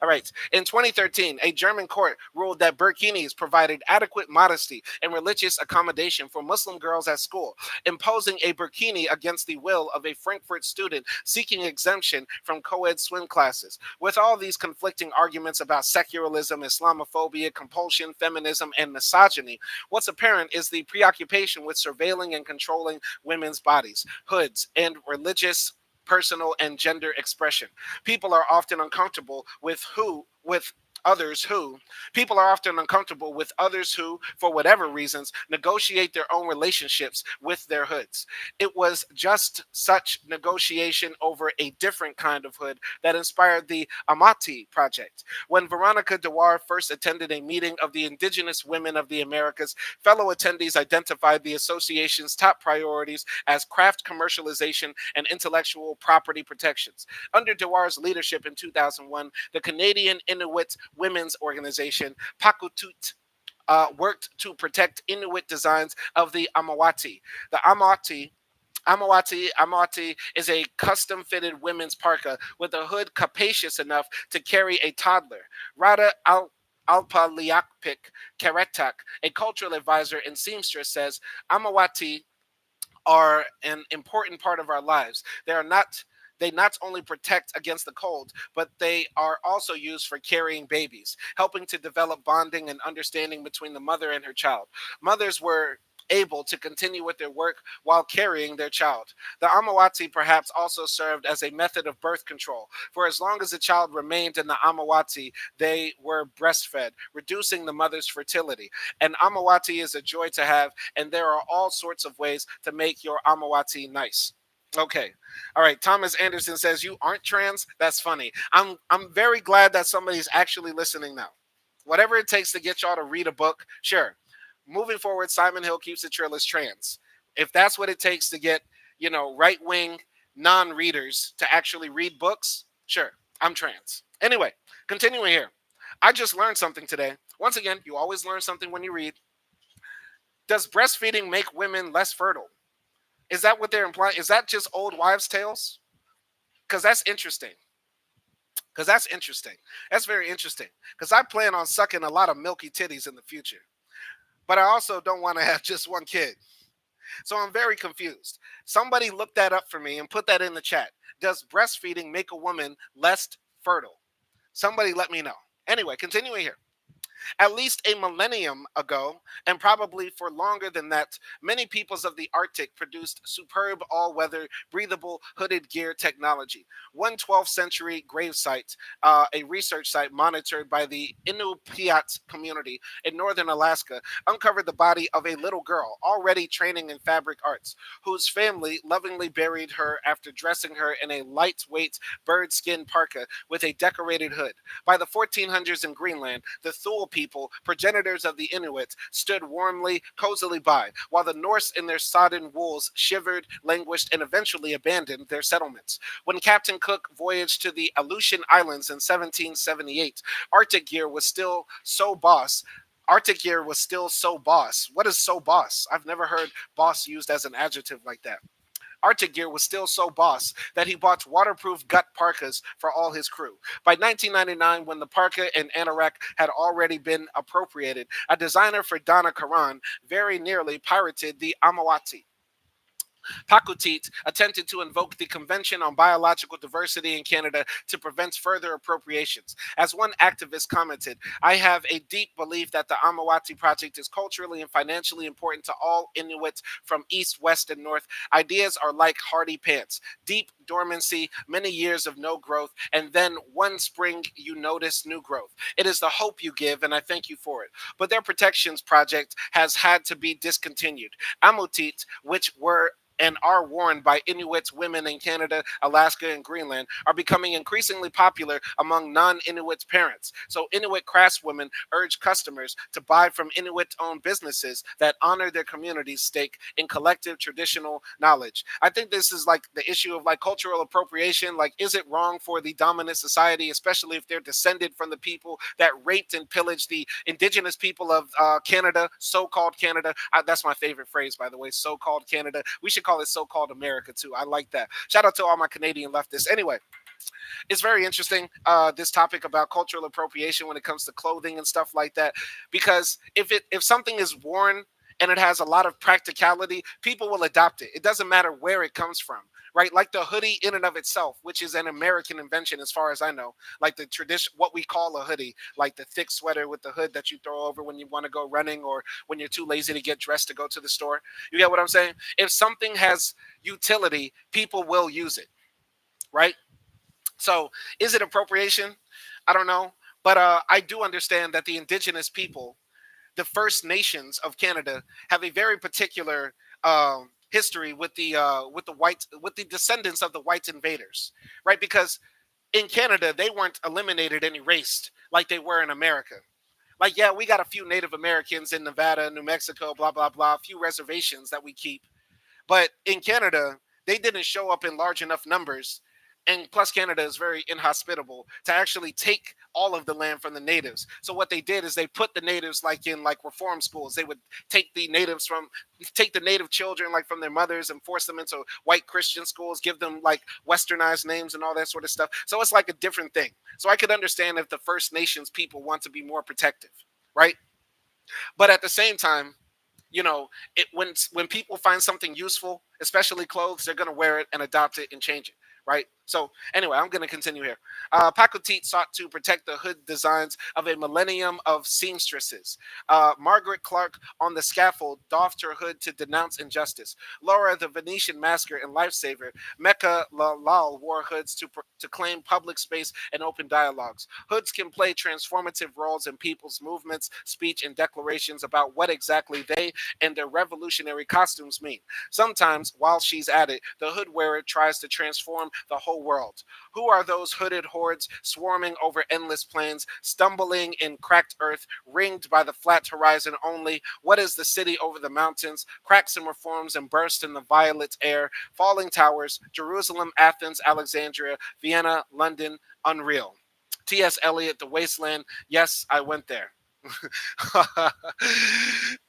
All right. In 2013, a German court ruled that burkinis provided adequate modesty and religious accommodation for Muslim girls at school, imposing a burkini against the will of a Frankfurt student seeking exemption from co-ed swim classes. With all these conflicting arguments about secularism, Islamophobia, compulsion, feminism, and misogyny, what's apparent is the preoccupation with surveilling and controlling women's bodies, hoods, and religious personal and gender expression. People are often uncomfortable with others who people are often uncomfortable with others who, for whatever reasons, negotiate their own relationships with their hoods. It was just such negotiation over a different kind of hood that inspired the Amati Project. When Veronica Dewar first attended a meeting of the Indigenous Women of the Americas, fellow attendees identified the association's top priorities as craft commercialization and intellectual property protections. Under Dewar's leadership in 2001, the Canadian Inuit Women's Organization, Pakutut, worked to protect Inuit designs of the Amawati. The Amawati is a custom fitted women's parka with a hood capacious enough to carry a toddler. Rada Alpaliakpik Karetak, a cultural advisor and seamstress, says Amawati are an important part of our lives. They not only protect against the cold, but they are also used for carrying babies, helping to develop bonding and understanding between the mother and her child. Mothers were able to continue with their work while carrying their child. The Amawati perhaps also served as a method of birth control. For as long as the child remained in the Amawati, they were breastfed, reducing the mother's fertility. And Amawati is a joy to have, and there are all sorts of ways to make your Amawati nice. Okay. All right. Thomas Anderson says you aren't trans. That's funny. I'm very glad that somebody's actually listening now. Whatever it takes to get y'all to read a book, sure. Moving forward, Simon Hill keeps it trill as trans. If that's what it takes to get, right wing non-readers to actually read books, sure, I'm trans. Anyway, continuing here. I just learned something today. Once again, you always learn something when you read. Does breastfeeding make women less fertile? Is that what they're implying? Is that just old wives' tales? Because that's interesting. Because that's interesting. That's very interesting. Because I plan on sucking a lot of milky titties in the future. But I also don't want to have just one kid. So I'm very confused. Somebody look that up for me and put that in the chat. Does breastfeeding make a woman less fertile? Somebody let me know. Anyway, continuing here. At least a millennium ago, and probably for longer than that, many peoples of the Arctic produced superb all weather, breathable, hooded gear technology. One 12th century grave site, a research site monitored by the Inupiat community in northern Alaska, uncovered the body of a little girl already training in fabric arts, whose family lovingly buried her after dressing her in a lightweight bird skin parka with a decorated hood. By the 1400s in Greenland, the Thule people, progenitors of the Inuits, stood warmly, cozily by, while the Norse in their sodden wools shivered, languished, and eventually abandoned their settlements. When Captain Cook voyaged to the Aleutian Islands in 1778, Arctic gear was still so boss. Arctic gear was still so boss. What is so boss? I've never heard boss used as an adjective like that. Arctic Gear was still so boss that he bought waterproof gut parkas for all his crew. By 1999, when the parka and anorak had already been appropriated, a designer for Donna Karan very nearly pirated the Amawati. Pakutit attempted to invoke the Convention on Biological Diversity in Canada to prevent further appropriations. As one activist commented, I have a deep belief that the Amawati project is culturally and financially important to all Inuits from east, west, and north. Ideas are like hardy pants, deep dormancy, many years of no growth, and then one spring you notice new growth. It is the hope you give, and I thank you for it. But their protections project has had to be discontinued. Amutit, which were and are worn by Inuits women in Canada, Alaska, and Greenland, are becoming increasingly popular among non Inuit parents. So, Inuit craftswomen urge customers to buy from Inuit owned businesses that honor their community's stake in collective traditional knowledge. I think this is like the issue of like cultural appropriation. Like, is it wrong for the dominant society, especially if they're descended from the people that raped and pillaged the indigenous people of Canada, so called Canada? That's my favorite phrase, by the way, so called Canada. We should call it so-called America too. I like that. Shout out to all my Canadian leftists. Anyway, it's very interesting, this topic about cultural appropriation when it comes to clothing and stuff like that, because if something is worn and it has a lot of practicality, people will adopt it. It doesn't matter where it comes from, right? Like the hoodie in and of itself, which is an American invention as far as I know. Like the tradition, what we call a hoodie, like the thick sweater with the hood that you throw over when you want to go running or when you're too lazy to get dressed to go to the store. You get what I'm saying? If something has utility, people will use it, right? So, is it appropriation? I don't know, but I do understand that the indigenous people, the First Nations of Canada, have a very particular history with the white with the descendants of the white invaders, right? Because in Canada they weren't eliminated and erased like they were in America. Like, yeah, we got a few Native Americans in Nevada, New Mexico, blah blah blah, a few reservations that we keep, but in Canada, they didn't show up in large enough numbers. And plus, Canada is very inhospitable to actually take all of the land from the natives. So what they did is they put the natives like in like reform schools. They would take the native children like from their mothers and force them into white Christian schools, give them like westernized names and all that sort of stuff. So it's like a different thing. So I could understand if the First Nations people want to be more protective, right? But at the same time, when people find something useful, especially clothes, they're going to wear it and adopt it and change it, right? So anyway, I'm going to continue here. Pacotit sought to protect the hood designs of a millennium of seamstresses. Margaret Clark on the scaffold doffed her hood to denounce injustice. Laura, the Venetian masker and lifesaver, Mecca Lalal wore hoods to claim public space and open dialogues. Hoods can play transformative roles in people's movements, speech, and declarations about what exactly they and their revolutionary costumes mean. Sometimes, while she's at it, the hood wearer tries to transform the whole world. Who are those hooded hordes swarming over endless plains, stumbling in cracked earth, ringed by the flat horizon only? What is the city over the mountains? Cracks and reforms and burst in the violet air, falling towers, Jerusalem, Athens, Alexandria, Vienna, London, unreal. T.S. Eliot, The Wasteland. Yes, I went there.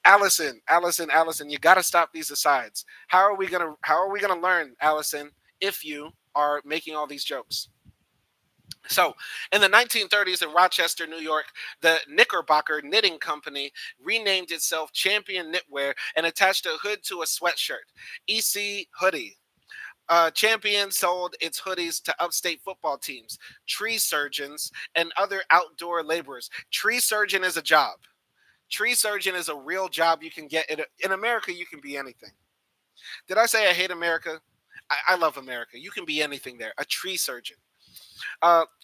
Allison, you got to stop these asides. How are we gonna learn, Allison, if you are making all these jokes? So, in the 1930s in Rochester, New York, the Knickerbocker Knitting Company renamed itself Champion Knitwear and attached a hood to a sweatshirt. EC Hoodie. Champion sold its hoodies to upstate football teams, tree surgeons, and other outdoor laborers. Tree surgeon is a job. Tree surgeon is a real job you can get. In America, you can be anything. Did I say I hate America? I love America. You can be anything there. A tree surgeon.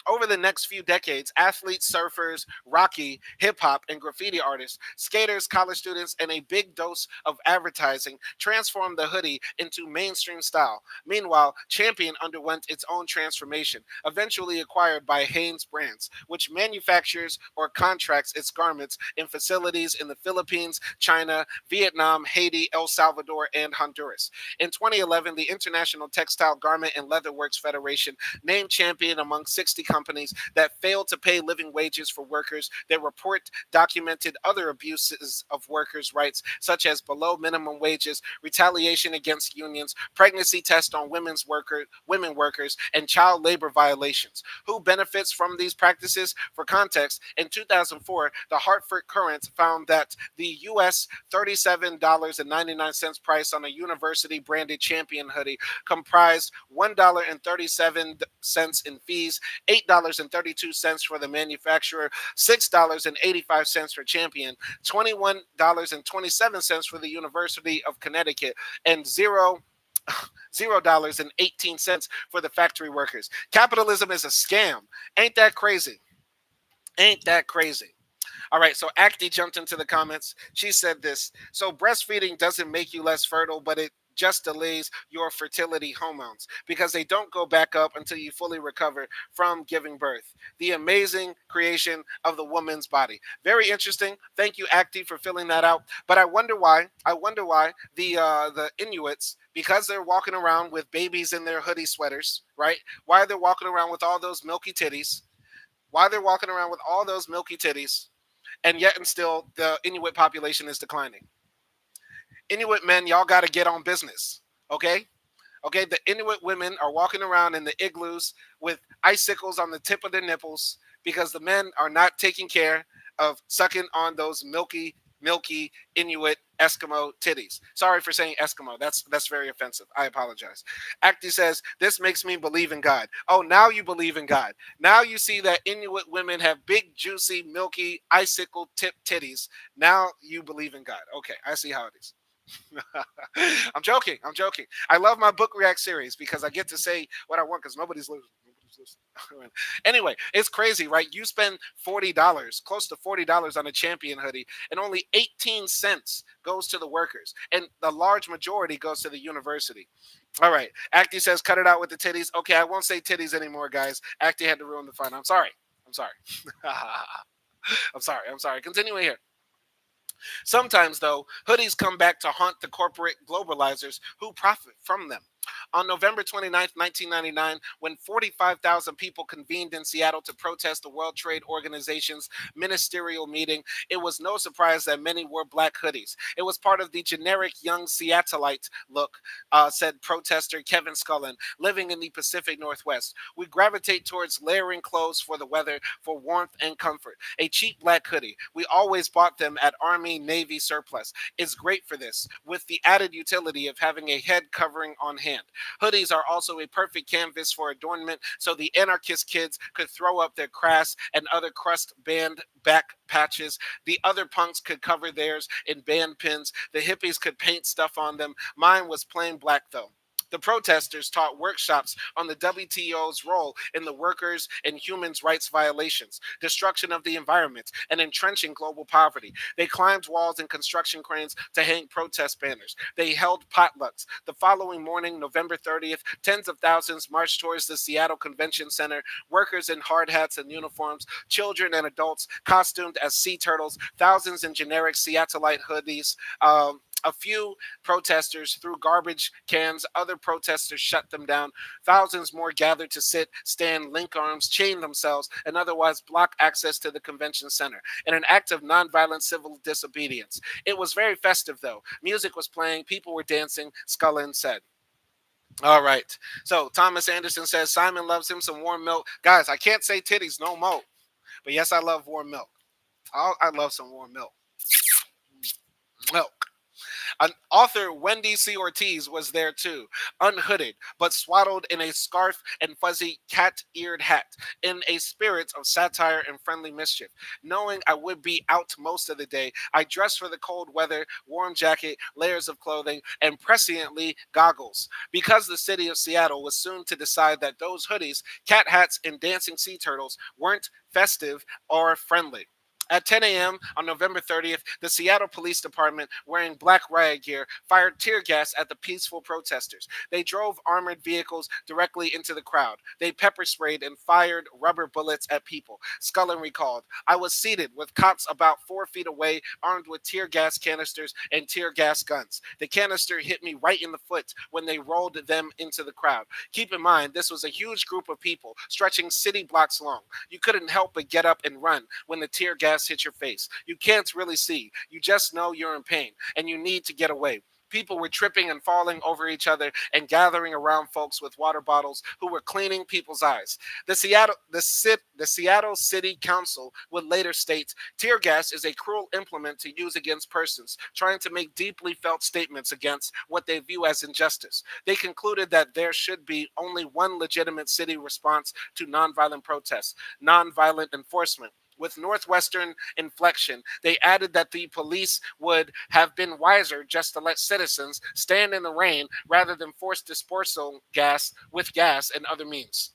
Over the next few decades, athletes, surfers, Rocky, hip hop, and graffiti artists, skaters, college students, and a big dose of advertising transformed the hoodie into mainstream style. Meanwhile, Champion underwent its own transformation, eventually acquired by Hanes Brands, which manufactures or contracts its garments in facilities in the Philippines, China, Vietnam, Haiti, El Salvador, and Honduras. In 2011, the International Textile Garment and Leatherworks Federation named Champion among 60 companies that failed to pay living wages for workers. Their report documented other abuses of workers' rights, such as below minimum wages, retaliation against unions, pregnancy tests on women workers, and child labor violations. Who benefits from these practices? For context, in 2004, the Hartford Courant found that the U.S. $37.99 price on a university branded Champion hoodie comprised $1.37 in fees, $8.32 for the manufacturer, $6.85 for Champion, $21.27 for the University of Connecticut, and $0.18 for the factory workers. Capitalism is a scam. Ain't that crazy? Ain't that crazy? All right, so Acti jumped into the comments. She said this. So breastfeeding doesn't make you less fertile, but it just delays your fertility hormones because they don't go back up until you fully recover from giving birth. The amazing creation of the woman's body. Very interesting. Thank you, Acti, for filling that out. But I wonder why. The Inuits, because they're walking around with babies in their hoodie sweaters, right? Why they're walking around with all those milky titties? Why they're walking around with all those milky titties? And yet and still the Inuit population is declining. Inuit men, y'all got to get on business. Okay? Okay, the Inuit women are walking around in the igloos with icicles on the tip of their nipples because the men are not taking care of sucking on those milky Inuit Eskimo titties. Sorry for saying Eskimo. That's very offensive. I apologize. Acti says, this makes me believe in God. Oh, now you believe in God. Now you see that Inuit women have big, juicy, milky, icicle tip titties. Now you believe in God. Okay, I see how it is. I'm joking. I'm joking. I love my book react series because I get to say what I want because nobody's listening. Anyway, it's crazy, right? You spend $40, close to $40 on a Champion hoodie, and only 18 cents goes to the workers, and the large majority goes to the university. All right, Acti says, cut it out with the titties. Okay, I won't say titties anymore, guys. Acti had to ruin the fun. I'm sorry. I'm sorry. I'm sorry. I'm sorry. Continuing here. Sometimes, though, hoodies come back to haunt the corporate globalizers who profit from them. On November 29th, 1999, when 45,000 people convened in Seattle to protest the World Trade Organization's ministerial meeting, it was no surprise that many wore black hoodies. It was part of the generic young Seattleite look, said protester Kevin Scullin, living in the Pacific Northwest. We gravitate towards layering clothes for the weather, for warmth and comfort. A cheap black hoodie. We always bought them at Army Navy surplus. It's great for this, with the added utility of having a head covering on hand. Hoodies are also a perfect canvas for adornment so the anarchist kids could throw up their crass and other crust band back patches. The other punks could cover theirs in band pins. The hippies could paint stuff on them. Mine was plain black though. The protesters taught workshops on the WTO's role in the workers' and human rights violations, destruction of the environment, and entrenching global poverty. They climbed walls and construction cranes to hang protest banners. They held potlucks. The following morning, November 30th, tens of thousands marched towards the Seattle Convention Center, workers in hard hats and uniforms, children and adults costumed as sea turtles, thousands in generic Seattleite hoodies. A few protesters threw garbage cans. Other protesters shut them down. Thousands more gathered to sit, stand, link arms, chain themselves, and otherwise block access to the convention center in an act of nonviolent civil disobedience. It was very festive, though. Music was playing. People were dancing, Scullin said. All right. So Thomas Anderson says Simon loves him some warm milk. Guys, I can't say titties no more. But yes, I love warm milk. I love some warm milk. Milk. Author Wendy C. Ortiz was there too, unhooded, but swaddled in a scarf and fuzzy cat eared hat, in a spirit of satire and friendly mischief. Knowing I would be out most of the day, I dressed for the cold weather, warm jacket, layers of clothing, and presciently goggles. Because the city of Seattle was soon to decide that those hoodies, cat hats, and dancing sea turtles weren't festive or friendly. At 10 a.m. on November 30th, the Seattle Police Department, wearing black riot gear, fired tear gas at the peaceful protesters. They drove armored vehicles directly into the crowd. They pepper sprayed and fired rubber bullets at people. Scullin recalled, I was seated with cops about 4 feet away, armed with tear gas canisters and tear gas guns. The canister hit me right in the foot when they rolled them into the crowd. Keep in mind, this was a huge group of people, stretching city blocks long. You couldn't help but get up and run when the tear gas hit your face. You can't really see. You just know you're in pain and you need to get away. People were tripping and falling over each other and gathering around folks with water bottles who were cleaning people's eyes. The Seattle City Council would later state, tear gas is a cruel implement to use against persons trying to make deeply felt statements against what they view as injustice. They concluded that there should be only one legitimate city response to nonviolent protests: nonviolent enforcement. With Northwestern inflection, they added that the police would have been wiser just to let citizens stand in the rain rather than force dispersal gas with gas and other means.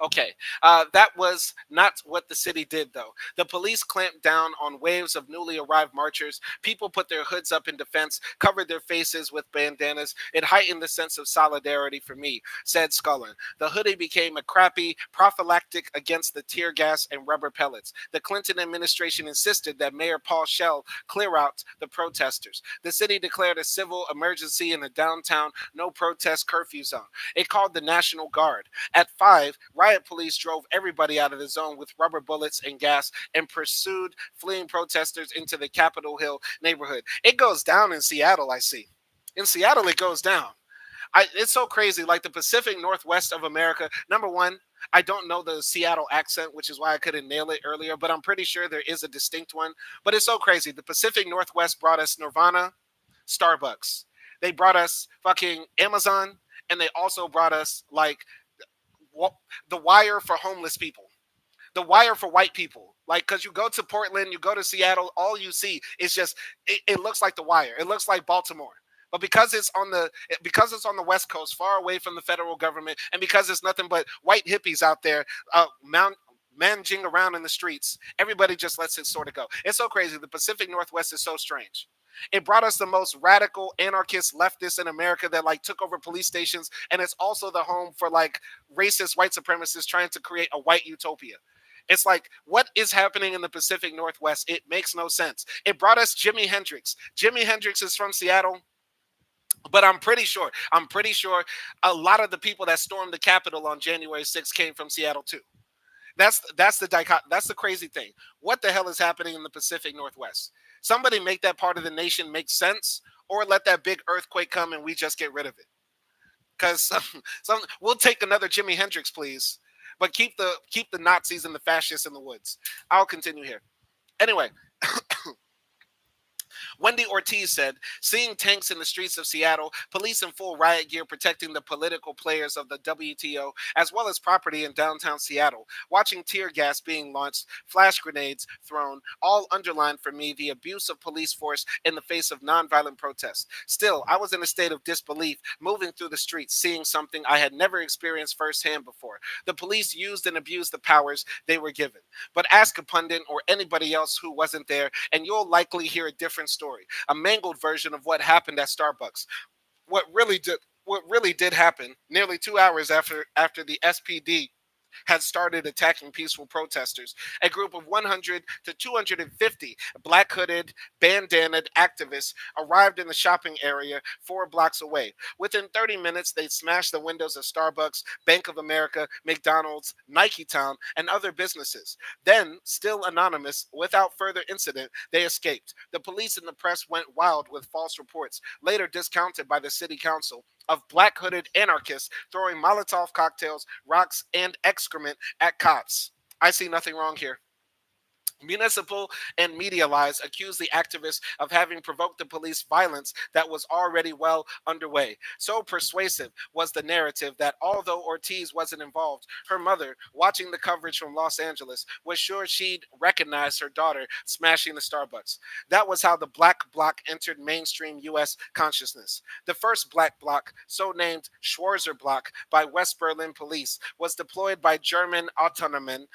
Okay, that was not what the city did, though. The police clamped down on waves of newly arrived marchers. People put their hoods up in defense, covered their faces with bandanas. It heightened the sense of solidarity for me, said Scullin. The hoodie became a crappy prophylactic against the tear gas and rubber pellets. The Clinton administration insisted that Mayor Paul Shell clear out the protesters. The city declared a civil emergency in the downtown no protest curfew zone. It called the National Guard. At 5, riot police drove everybody out of the zone with rubber bullets and gas and pursued fleeing protesters into the Capitol Hill neighborhood. It goes down in Seattle, I see. In Seattle, it goes down. It's so crazy. Like the Pacific Northwest of America, number one, I don't know the Seattle accent, which is why I couldn't nail it earlier, but I'm pretty sure there is a distinct one. But it's so crazy. The Pacific Northwest brought us Nirvana, Starbucks. They brought us fucking Amazon, and they also brought us like the wire for homeless people, the wire for white people. Like, because you go to Portland, you go to Seattle, all you see is just it looks like the wire. It looks like Baltimore. But because it's on the West Coast, far away from the federal government, and because it's nothing but white hippies out there, managing around in the streets, everybody just lets it sort of go. It's so crazy. The Pacific Northwest is so strange. It brought us the most radical anarchist leftists in America that like took over police stations, and it's also the home for like racist white supremacists trying to create a white utopia. It's like, what is happening in the Pacific Northwest? It makes no sense. It brought us Jimi Hendrix. Jimi Hendrix is from Seattle, but I'm pretty sure a lot of the people that stormed the Capitol on January 6th came from Seattle too. That's the crazy thing. What the hell is happening in the Pacific Northwest? Somebody make that part of the nation make sense, or let that big earthquake come and we just get rid of it. Because we'll take another Jimi Hendrix, please, but keep the Nazis and the fascists in the woods. I'll continue here. Anyway, Wendy Ortiz said, seeing tanks in the streets of Seattle, police in full riot gear protecting the political players of the WTO, as well as property in downtown Seattle, watching tear gas being launched, flash grenades thrown, all underlined for me the abuse of police force in the face of nonviolent protests. Still, I was in a state of disbelief, moving through the streets, seeing something I had never experienced firsthand before. The police used and abused the powers they were given. But ask a pundit or anybody else who wasn't there, and you'll likely hear a different story, a mangled version of what happened at Starbucks. What really did what really did happen nearly 2 hours after the SPD had started attacking peaceful protesters. A group of 100 to 250 black hooded, bandanaed activists arrived in the shopping area 4 blocks away. Within 30 minutes, they smashed the windows of Starbucks, Bank of America, McDonald's, Nike Town, and other businesses. Then, still anonymous, without further incident, they escaped. The police and the press went wild with false reports, later discounted by the city council, of black hooded anarchists throwing Molotov cocktails, rocks, and excrement at cops. I see nothing wrong here. Municipal and media lies accuse the activists of having provoked the police violence that was already well underway. So persuasive was the narrative that although Ortiz wasn't involved, her mother, watching the coverage from Los Angeles, was sure she'd recognize her daughter smashing the Starbucks. That was how the Black Bloc entered mainstream U.S. consciousness. The first Black Bloc, so named Schwarzer Bloc by West Berlin police, was deployed by German Autonomen,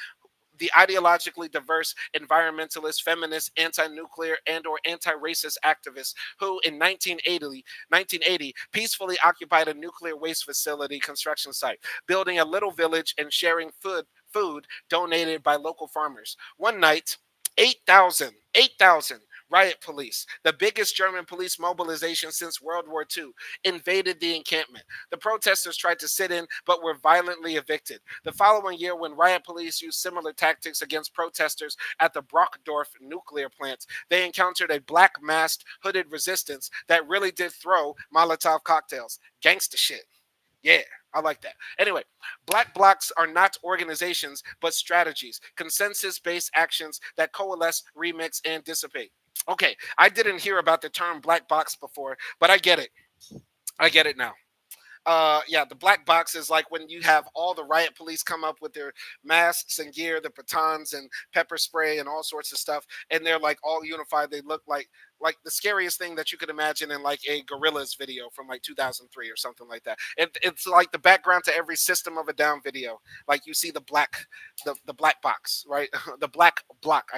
the ideologically diverse environmentalist, feminist, anti-nuclear, and or anti-racist activists who in 1980 peacefully occupied a nuclear waste facility construction site, building a little village and sharing food donated by local farmers. One night, 8,000 riot police, the biggest German police mobilization since World War II, invaded the encampment. The protesters tried to sit in but were violently evicted. The following year, when riot police used similar tactics against protesters at the Brockdorf nuclear plant, they encountered a black masked hooded resistance that really did throw Molotov cocktails. Gangsta shit. Yeah, I like that. Anyway, black blocs are not organizations, but strategies, consensus based actions that coalesce, remix, and dissipate. Okay, I didn't hear about the term black box before, but I get it. I get it now. Yeah, the black box is like when you have all the riot police come up with their masks and gear, the batons and pepper spray and all sorts of stuff, and they're like all unified. They look like the scariest thing that you could imagine in like a Gorillaz video from like 2003 or something like that. It's like the background to every System of a Down video. Like you see the black box, right? The black block.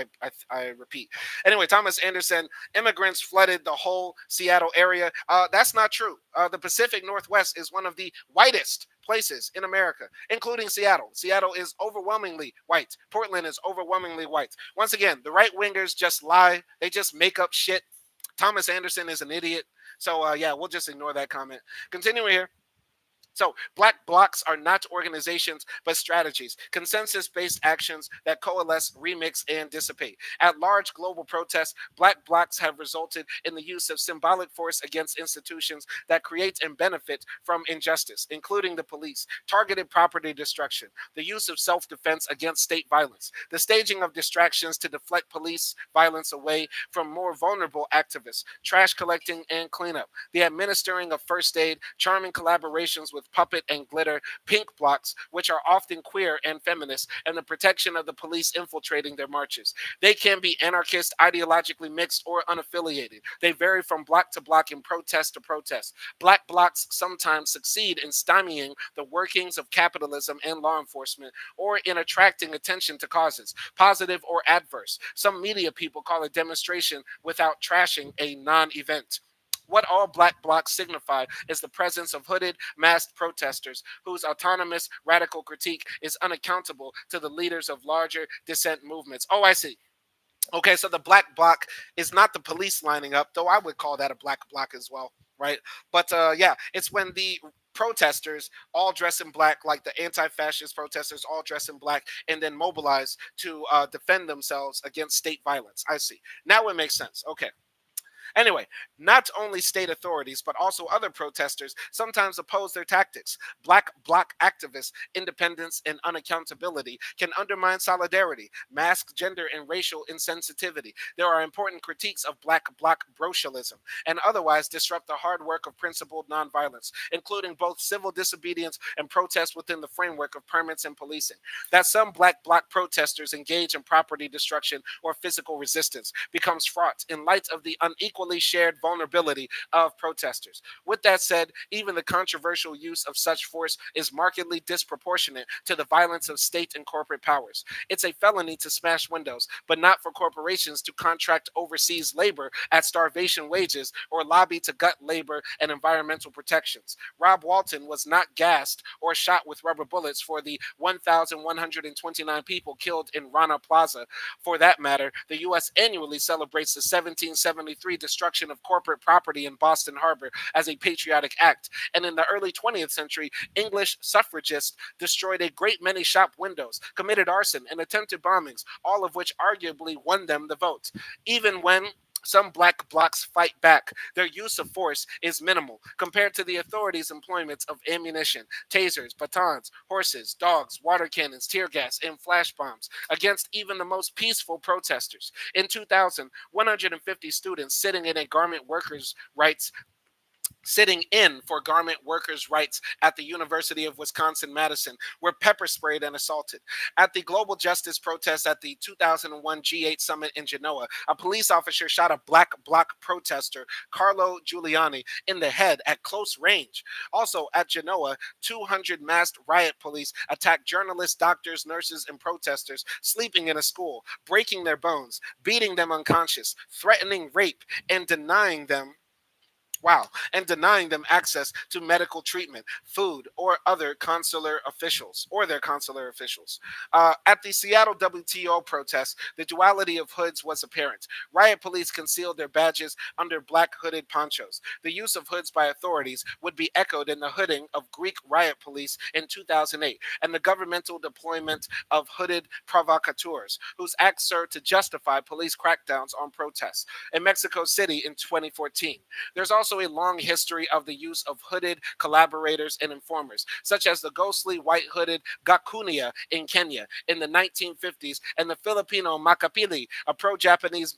I repeat. Anyway, Thomas Anderson, immigrants flooded the whole Seattle area. That's not true. The Pacific Northwest is one of the whitest places in America, including Seattle. Seattle is overwhelmingly white. Portland is overwhelmingly white. Once again, the right wingers just lie. They just make up shit. Thomas Anderson is an idiot. So, yeah, we'll just ignore that comment. Continuing here. So, black blocs are not organizations, but strategies, consensus based actions that coalesce, remix, and dissipate. At large global protests, black blocs have resulted in the use of symbolic force against institutions that create and benefit from injustice, including the police, targeted property destruction, the use of self defense against state violence, the staging of distractions to deflect police violence away from more vulnerable activists, trash collecting and cleanup, the administering of first aid, charming collaborations with puppet and glitter, pink blocks, which are often queer and feminist, and the protection of the police infiltrating their marches. They can be anarchist, ideologically mixed, or unaffiliated. They vary from block to block and protest to protest. Black blocs sometimes succeed in stymieing the workings of capitalism and law enforcement, or in attracting attention to causes, positive or adverse. Some media people call a demonstration without trashing a non event. What all black blocs signify is the presence of hooded, masked protesters whose autonomous, radical critique is unaccountable to the leaders of larger dissent movements. Oh, I see. Okay, so the black bloc is not the police lining up, though I would call that a black bloc as well, right? But yeah, it's when the protesters all dress in black, like the anti-fascist protesters all dress in black, and then mobilize to defend themselves against state violence. I see. Now it makes sense. Okay. Anyway, not only state authorities, but also other protesters sometimes oppose their tactics. Black bloc activists, independence, and unaccountability can undermine solidarity, mask gender and racial insensitivity. There are important critiques of black bloc brocialism, and otherwise disrupt the hard work of principled nonviolence, including both civil disobedience and protest within the framework of permits and policing. That some black bloc protesters engage in property destruction or physical resistance becomes fraught in light of the unequally shared vulnerability of protesters. With that said, even the controversial use of such force is markedly disproportionate to the violence of state and corporate powers. It's a felony to smash windows, but not for corporations to contract overseas labor at starvation wages or lobby to gut labor and environmental protections. Rob Walton was not gassed or shot with rubber bullets for the 1,129 people killed in Rana Plaza. For that matter, the U.S. annually celebrates the 1773 destruction of corporate property in Boston Harbor as a patriotic act. And in the early 20th century, English suffragists destroyed a great many shop windows, committed arson, and attempted bombings, all of which arguably won them the vote. Even when Some black blocs fight back. Their use of force is minimal compared to the authorities' employment of ammunition, tasers, batons, horses, dogs, water cannons, tear gas, and flash bombs against even the most peaceful protesters. In 2000, 150 students sitting in for garment workers' rights at the University of Wisconsin-Madison were pepper sprayed and assaulted. At the global justice protest at the 2001 G8 summit in Genoa, a police officer shot a black bloc protester, Carlo Giuliani, in the head at close range. Also at Genoa, 200 masked riot police attacked journalists, doctors, nurses, and protesters sleeping in a school, breaking their bones, beating them unconscious, threatening rape, and denying them access to medical treatment, food, or their consular officials. At the Seattle WTO protest, the duality of hoods was apparent. Riot police concealed their badges under black hooded ponchos. The use of hoods by authorities would be echoed in the hooding of Greek riot police in 2008, and the governmental deployment of hooded provocateurs, whose acts served to justify police crackdowns on protests in Mexico City in 2014. There's also a long history of the use of hooded collaborators and informers, such as the ghostly white-hooded Gakunia in Kenya in the 1950s and the Filipino Makapili, a pro-Japanese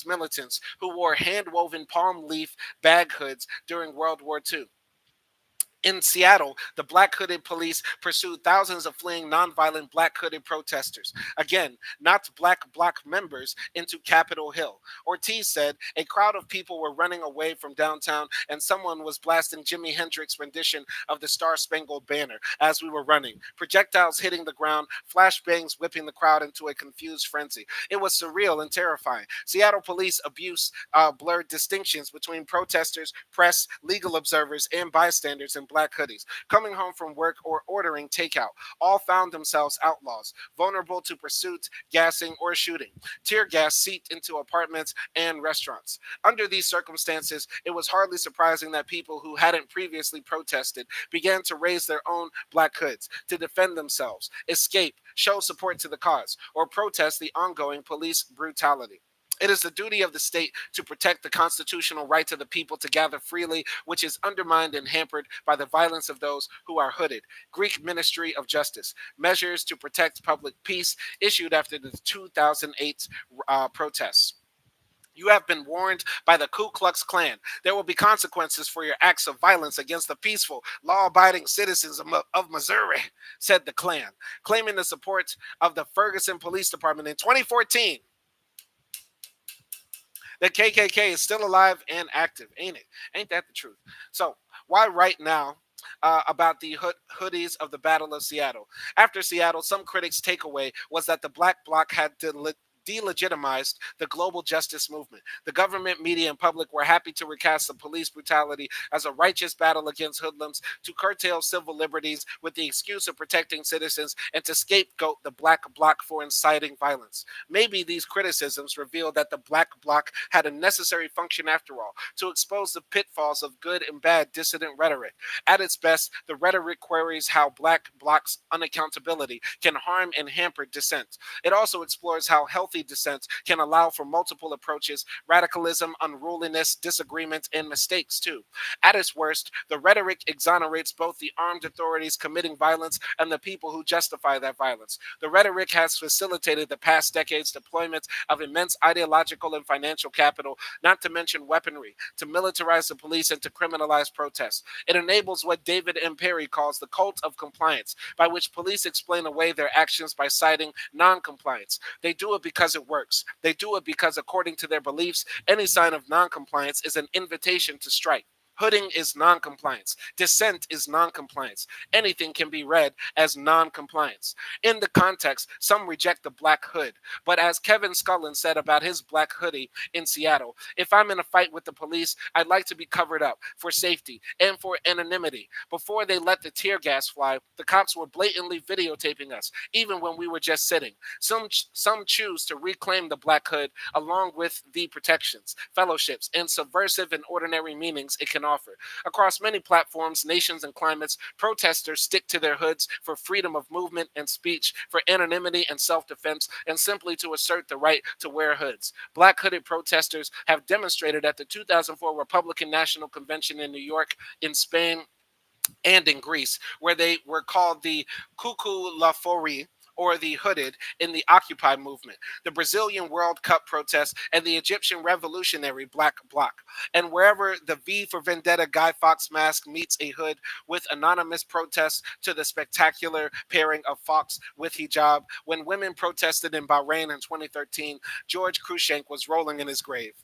militants who wore hand-woven palm leaf bag hoods during World War II. In Seattle, the black hooded police pursued thousands of fleeing nonviolent black hooded protesters. Again, not black bloc members into Capitol Hill. Ortiz said a crowd of people were running away from downtown and someone was blasting Jimi Hendrix's rendition of the Star Spangled Banner as we were running. Projectiles hitting the ground, flashbangs whipping the crowd into a confused frenzy. It was surreal and terrifying. Seattle police abuse blurred distinctions between protesters, press, legal observers, and bystanders in black hoodies, coming home from work or ordering takeout. All found themselves outlaws, vulnerable to pursuit, gassing, or shooting. Tear gas seeped into apartments and restaurants. Under these circumstances, it was hardly surprising that people who hadn't previously protested began to raise their own black hoods to defend themselves, escape, show support to the cause, or protest the ongoing police brutality. It is the duty of the state to protect the constitutional right of the people to gather freely, which is undermined and hampered by the violence of those who are hooded. Greek Ministry of Justice. Measures to protect public peace issued after the 2008 protests. You have been warned by the Ku Klux Klan. There will be consequences for your acts of violence against the peaceful, law abiding citizens of Missouri, said the Klan, claiming the support of the Ferguson Police Department in 2014. The KKK is still alive and active, ain't it? Ain't that the truth? So, why right now? About the hoodies of the Battle of Seattle. After Seattle, some critics' takeaway was that the Black Bloc had delegitimized the global justice movement. The government, media, and public were happy to recast the police brutality as a righteous battle against hoodlums, to curtail civil liberties with the excuse of protecting citizens, and to scapegoat the Black Bloc for inciting violence. Maybe these criticisms reveal that the Black Bloc had a necessary function after all, to expose the pitfalls of good and bad dissident rhetoric. At its best, the rhetoric queries how Black Bloc's unaccountability can harm and hamper dissent. It also explores how healthy dissent can allow for multiple approaches, radicalism, unruliness, disagreement, and mistakes too. At its worst, the rhetoric exonerates both the armed authorities committing violence and the people who justify that violence. The rhetoric has facilitated the past decade's deployment of immense ideological and financial capital, not to mention weaponry, to militarize the police and to criminalize protests. It enables what David M. Perry calls the cult of compliance, by which police explain away their actions by citing non-compliance. They do it because it works. They do it because, according to their beliefs, any sign of non-compliance is an invitation to strike. Hooding is non-compliance. Dissent is non-compliance. Anything can be read as non-compliance. In the context, some reject the black hood. But as Kevin Scullin said about his black hoodie in Seattle, if I'm in a fight with the police, I'd like to be covered up for safety and for anonymity. Before they let the tear gas fly, the cops were blatantly videotaping us, even when we were just sitting. Some choose to reclaim the black hood along with the protections, fellowships, and subversive and ordinary meanings it can can offer. Across many platforms, nations, and climates, protesters stick to their hoods for freedom of movement and speech, for anonymity and self defense, and simply to assert the right to wear hoods. Black hooded protesters have demonstrated at the 2004 Republican National Convention in New York, in Spain, and in Greece, where they were called the Kukulafori, or the hooded, in the Occupy movement, the Brazilian World Cup protests, and the Egyptian Revolutionary Black Bloc. And wherever the V for Vendetta Guy Fawkes mask meets a hood with anonymous protests, to the spectacular pairing of Fox with hijab, when women protested in Bahrain in 2013, George Cruikshank was rolling in his grave.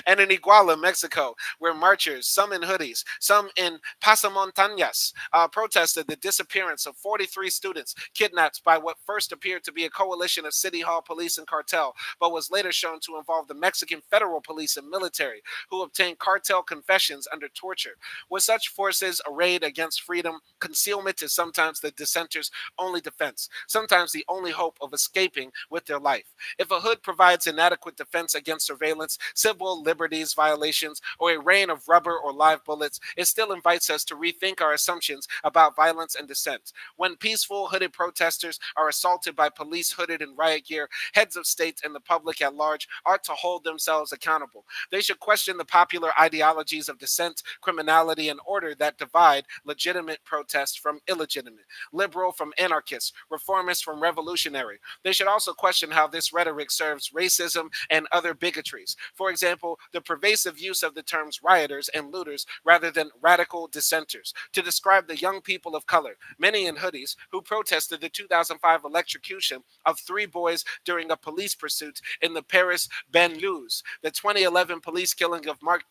And in Iguala, Mexico, where marchers, some in hoodies, some in pasamontañas, protested the disappearance of 43 students kidnapped by what first appeared to be a coalition of City Hall police and cartel, but was later shown to involve the Mexican federal police and military, who obtained cartel confessions under torture. With such forces arrayed against freedom, concealment is sometimes the dissenters' only defense, sometimes the only hope of escaping with their life. If a hood provides inadequate defense against surveillance, civil liberties violations, or a rain of rubber or live bullets, it still invites us to rethink our assumptions about violence and dissent. When peaceful hooded protesters are assaulted by police hooded in riot gear, heads of states and the public at large ought to hold themselves accountable. They should question the popular ideologies of dissent, criminality, and order that divide legitimate protest from illegitimate, liberal from anarchist, reformist from revolutionary. They should also question how this rhetoric serves racism and other bigotries. For example, the pervasive use of the terms rioters and looters rather than radical dissenters to describe the young people of color, many in hoodies, who protested the 2005 electrocution of three boys during a police pursuit in the Paris banlieues, the 2011 police killing of Mark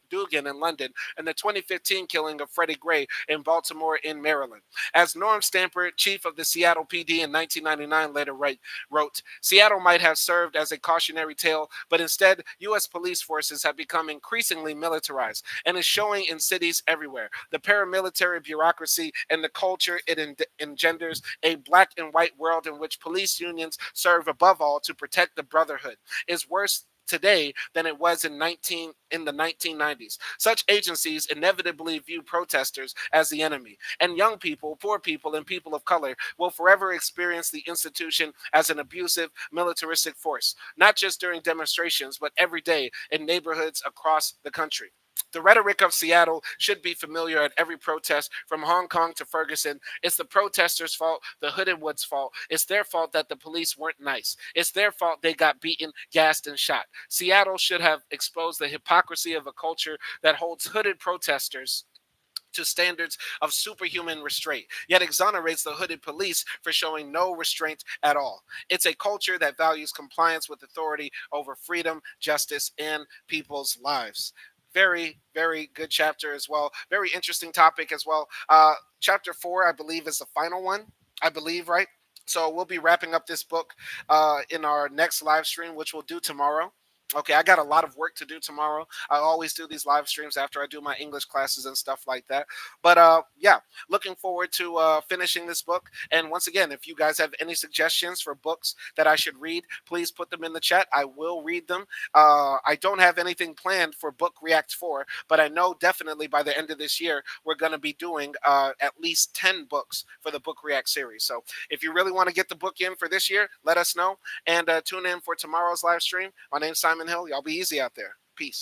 Dugan in London, and the 2015 killing of Freddie Gray in Baltimore in Maryland. As Norm Stamper, chief of the Seattle PD in 1999, later wrote, Seattle might have served as a cautionary tale, but instead, U.S. police forces have become increasingly militarized and is showing in cities everywhere. The paramilitary bureaucracy and the culture it engenders, a black and white world in which police unions serve above all to protect the brotherhood, is worse today than it was in the 1990s. Such agencies inevitably view protesters as the enemy, and young people, poor people, and people of color will forever experience the institution as an abusive, militaristic force, not just during demonstrations, but every day in neighborhoods across the country. The rhetoric of Seattle should be familiar at every protest, from Hong Kong to Ferguson. It's the protesters' fault, the Hooded Woods' fault. It's their fault that the police weren't nice. It's their fault they got beaten, gassed, and shot. Seattle should have exposed the hypocrisy of a culture that holds hooded protesters to standards of superhuman restraint, yet exonerates the hooded police for showing no restraint at all. It's a culture that values compliance with authority over freedom, justice, and people's lives. Very, very good chapter as well. Very interesting topic as well. Chapter 4, I believe, is the final one. I believe, right? So we'll be wrapping up this book in our next live stream, which we'll do tomorrow. Okay, I got a lot of work to do tomorrow. I always do these live streams after I do my English classes and stuff like that. But yeah, looking forward to finishing this book. And once again, if you guys have any suggestions for books that I should read, please put them in the chat. I will read them. I don't have anything planned for Book React 4, but I know definitely by the end of this year, we're going to be doing at least 10 books for the Book React series. So if you really want to get the book in for this year, let us know. And tune in for tomorrow's live stream. My name's Simon Hill. Y'all be easy out there. Peace.